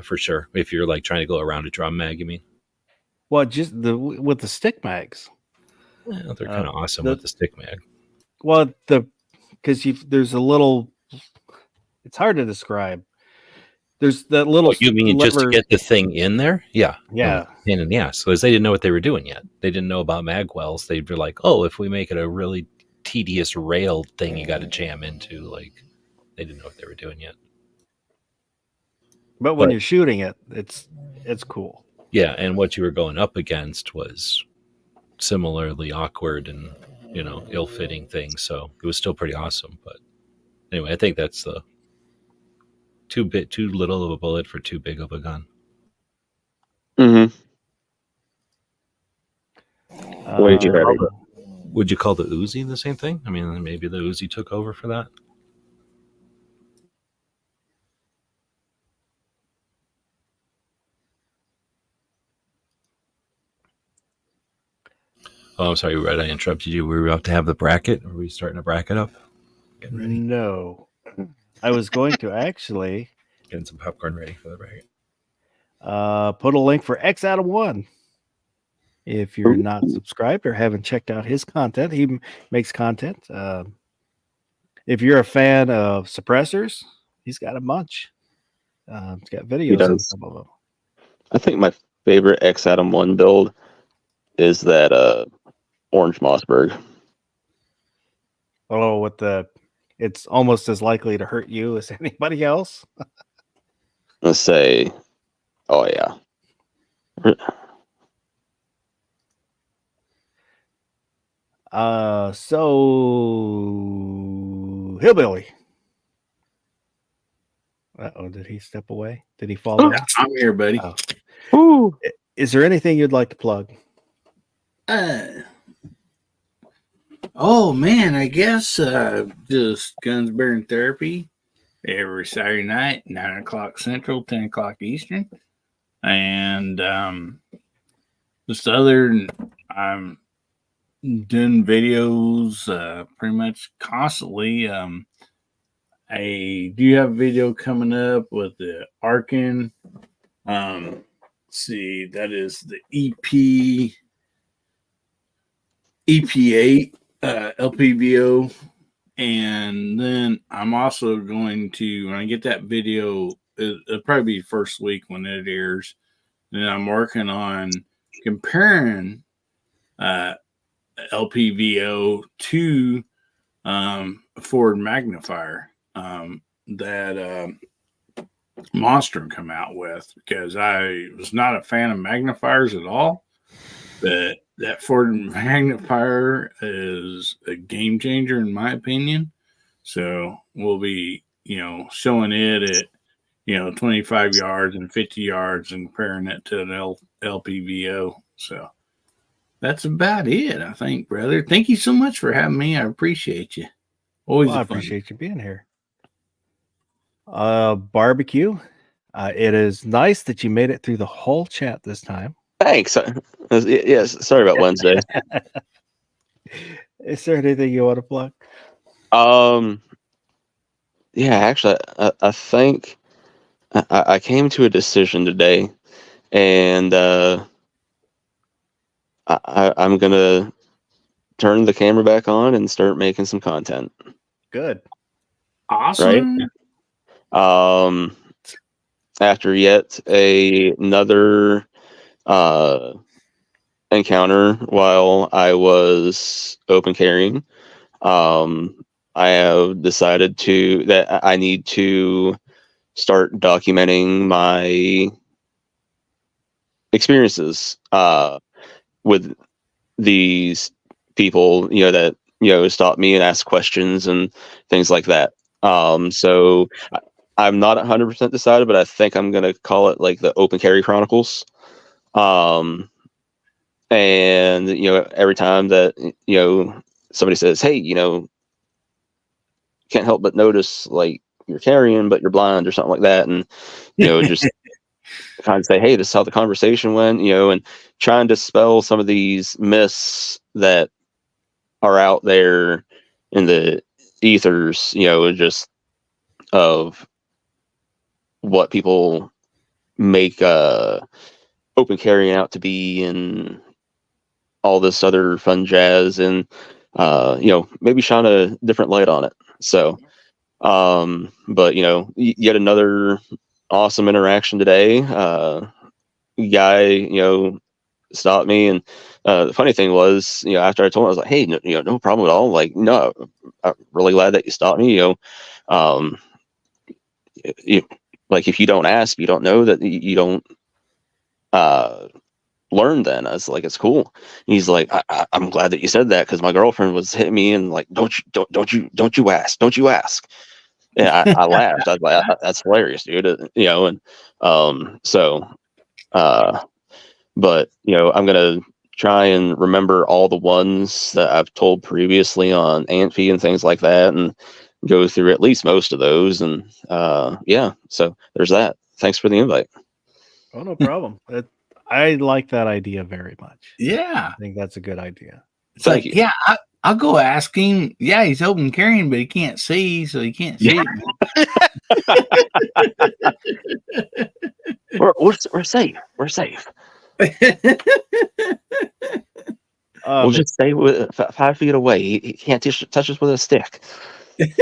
A: For sure. If you're like trying to go around a drum mag, you mean?
B: Well, just with the stick mags.
A: Yeah, they're kind of awesome with the stick mag.
B: Well, because there's a little. It's hard to describe. There's that little.
A: You mean just to get the thing in there? Yeah.
B: Yeah.
A: Pain in the ass. Because they didn't know what they were doing yet. They didn't know about mag wells. They'd be like, oh, if we make it a really tedious rail thing you got to jam into, like, they didn't know what they were doing yet.
B: But when you're shooting it, it's cool.
A: Yeah, and what you were going up against was similarly awkward and, ill-fitting things. So it was still pretty awesome. But anyway, I think that's the too little of a bullet for too big of a gun.
C: Mm-hmm. What did you have?
A: Would you call the Uzi the same thing? I mean, maybe the Uzi took over for that. Oh, I'm sorry, Red. I interrupted you. We were about to have the bracket. Are we starting a bracket up? Getting ready.
B: No, I was going to actually
A: Getting some popcorn ready for the bracket.
B: put a link for X Adam 1. If you're not subscribed or haven't checked out his content, he makes content. If you're a fan of suppressors, he's got a bunch. He's got videos on
C: does.
B: some of them.
C: I think my favorite X Adam 1 build is that Orange Mossberg.
B: Oh, with the, it's almost as likely to hurt you as anybody else.
C: Let's say, oh yeah.
B: So Hillbilly. Uh-oh, did he step away? Did he fall down?
D: I'm here, buddy.
B: Oh.
C: Woo!
B: Is there anything you'd like to plug?
D: Oh man, I guess just Guns Bearing Therapy every Saturday night, 9:00 Central, 10:00 Eastern, and just other. I'm doing videos pretty much constantly. I do have a video coming up with the Arkin. Let's see, that is the EP8 LPVO. And then I'm also going to, when I get that video, it'll probably be first week when it airs. And I'm working on comparing LPVO to Ford Magnifier that Monster come out with, because I was not a fan of magnifiers at all, but that Ford Magnifier is a game changer in my opinion. So we'll be, showing it at, 25 yards and 50 yards and comparing it to an LPVO. So that's about it, I think, brother. Thank you so much for having me. I appreciate you. Always
B: Well, I appreciate you being here. Barbecue. It is nice that you made it through the whole chat this time.
C: Thanks. Yes, sorry about Wednesday.
B: Is there anything you want to plug?
C: Yeah, actually, I think I came to a decision today, and I'm gonna turn the camera back on and start making some content.
B: Good.
D: awesome.
C: Right? After yet another encounter while I was open carrying, I have decided that I need to start documenting my experiences with these people, that stop me and ask questions and things like that. So I'm not 100% decided, but I think I'm gonna call it like the Open Carry Chronicles. And every time that somebody says, "Hey, can't help but notice like you're carrying, but you're blind," or something like that, and just kind of say, "Hey, this is how the conversation went," and try and dispel some of these myths that are out there in the ethers, just of what people make open carrying out to be and all this other fun jazz, and maybe shine a different light on it. So but yet another awesome interaction today. Guy stopped me, and the funny thing was, after I told him, I was like, "Hey, no problem at all, like, no, I'm really glad that you stopped me. Like, if you don't ask, you don't know, that you don't learn." Then I was like, "It's cool." And he's like, I'm glad that you said that, because my girlfriend was hitting me and like, don't you ask." And I laughed. I was like, "That's hilarious, dude." And so but I'm gonna try and remember all the ones that I've told previously on Antfee and things like that, and go through at least most of those. And yeah, so there's that. Thanks for the invite.
B: Oh, no problem. I like that idea very much.
D: Yeah.
B: I think that's a good idea.
D: It's
C: Thank
D: like,
C: you.
D: yeah, I'll go ask him. Yeah, he's open carrying, but he can't see, so he can't see.
C: We're safe. We're safe. We'll just stay with 5 feet away. He can't touch us with a stick.
B: Is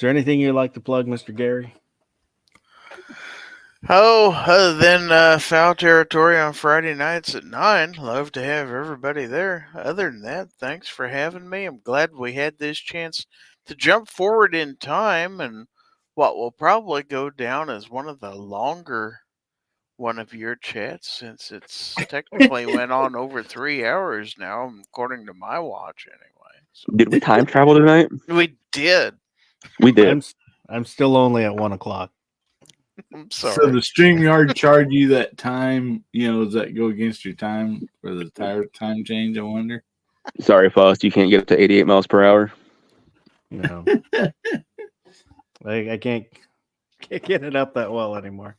B: there anything you'd like to plug, Mr. Gary?
E: Oh, other than Foul Territory on Friday nights at 9, love to have everybody there. Other than that, thanks for having me. I'm glad we had this chance to jump forward in time and what will probably go down as one of the longer one of your chats, since it's technically went on over 3 hours now, according to my watch anyway. So,
C: Did we time travel tonight?
E: we did.
C: We did.
B: I'm still only at 1 o'clock.
E: I'm
D: So
E: sorry.
D: the StreamYard charge you that time, does that go against your time for the time change, I wonder?
C: Sorry, Faust. You can't get up to 88 miles per hour.
B: No. I can't get it up that well anymore.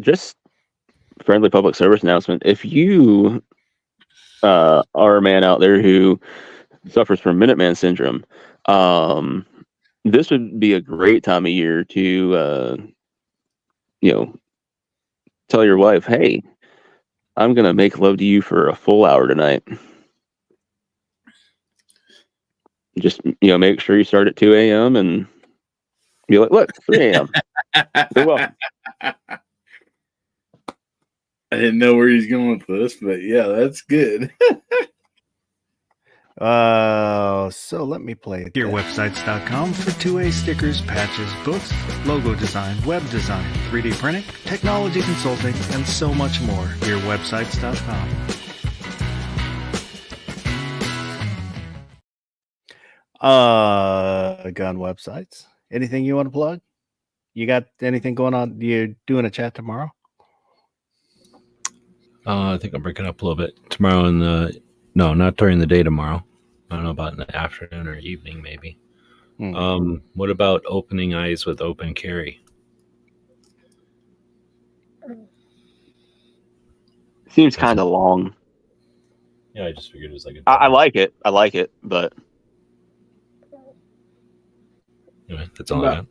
C: Just friendly public service announcement. If you are a man out there who suffers from Minuteman syndrome, this would be a great time of year to, tell your wife, hey, I'm going to make love to you for a full hour tonight. Just, make sure you start at 2 a.m. and be like, look, 3 a.m. You're welcome.
D: I didn't know where he's going with this, but yeah, that's good.
B: So let me play it. Yourwebsites.com for 2A stickers, patches, books, logo design, web design, 3D printing, technology consulting, and so much more. Yourwebsites.com. Gun websites. Anything you want to plug? You got anything going on? You doing a chat tomorrow?
A: I think I'm breaking up a little bit tomorrow. No, not during the day tomorrow. I don't know about in the afternoon or evening, maybe. What about opening eyes with open carry?
C: Seems kind of long.
A: Yeah, I just figured it was like
C: I like it. But
A: anyway, that's all I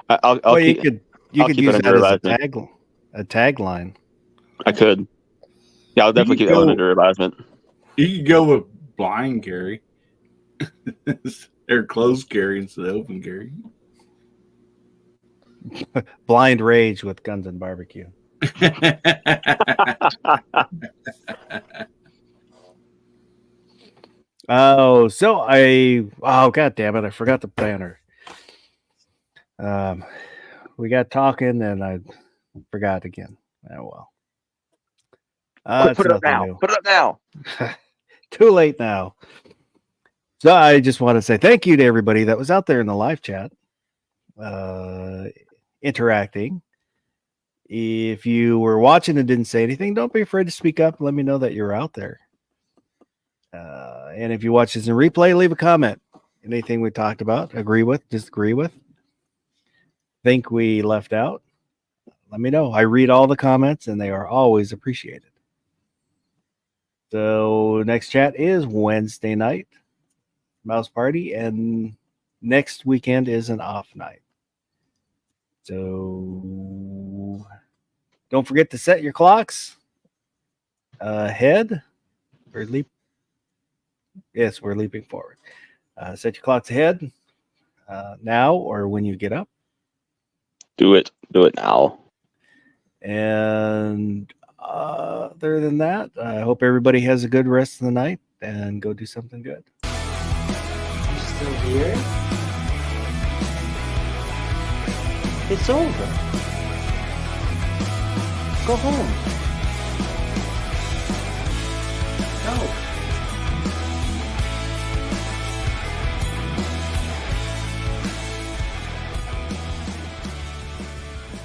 A: got.
C: I'll
B: you
C: keep,
B: could
C: I'll keep
B: use
C: it
B: that
C: under
B: as
C: advisement.
B: a tagline.
C: I could. Yeah, I'll definitely keep that one under advisement.
D: You could go with blind carry. Or closed carry instead of open carry.
B: Blind rage with guns and barbecue. God damn it, I forgot the banner. We got talking and I forgot again. Oh well.
C: Put it up now.
B: New.
C: Put it up now.
B: Too late now. So I just want to say thank you to everybody that was out there in the live chat, interacting. If you were watching and didn't say anything, don't be afraid to speak up. Let me know that you're out there. And if you watch this in replay, leave a comment. Anything we talked about, agree with, disagree with, think we left out, let me know. I read all the comments and they are always appreciated. So next chat is Wednesday night, Mouse Party, and next weekend is an off night. So don't forget to set your clocks ahead or leap. Yes, we're leaping forward. Set your clocks ahead now or when you get up.
C: Do it now.
B: And other than that, I hope everybody has a good rest of the night and go do something good.
F: You still here? It's over. Go home. Go.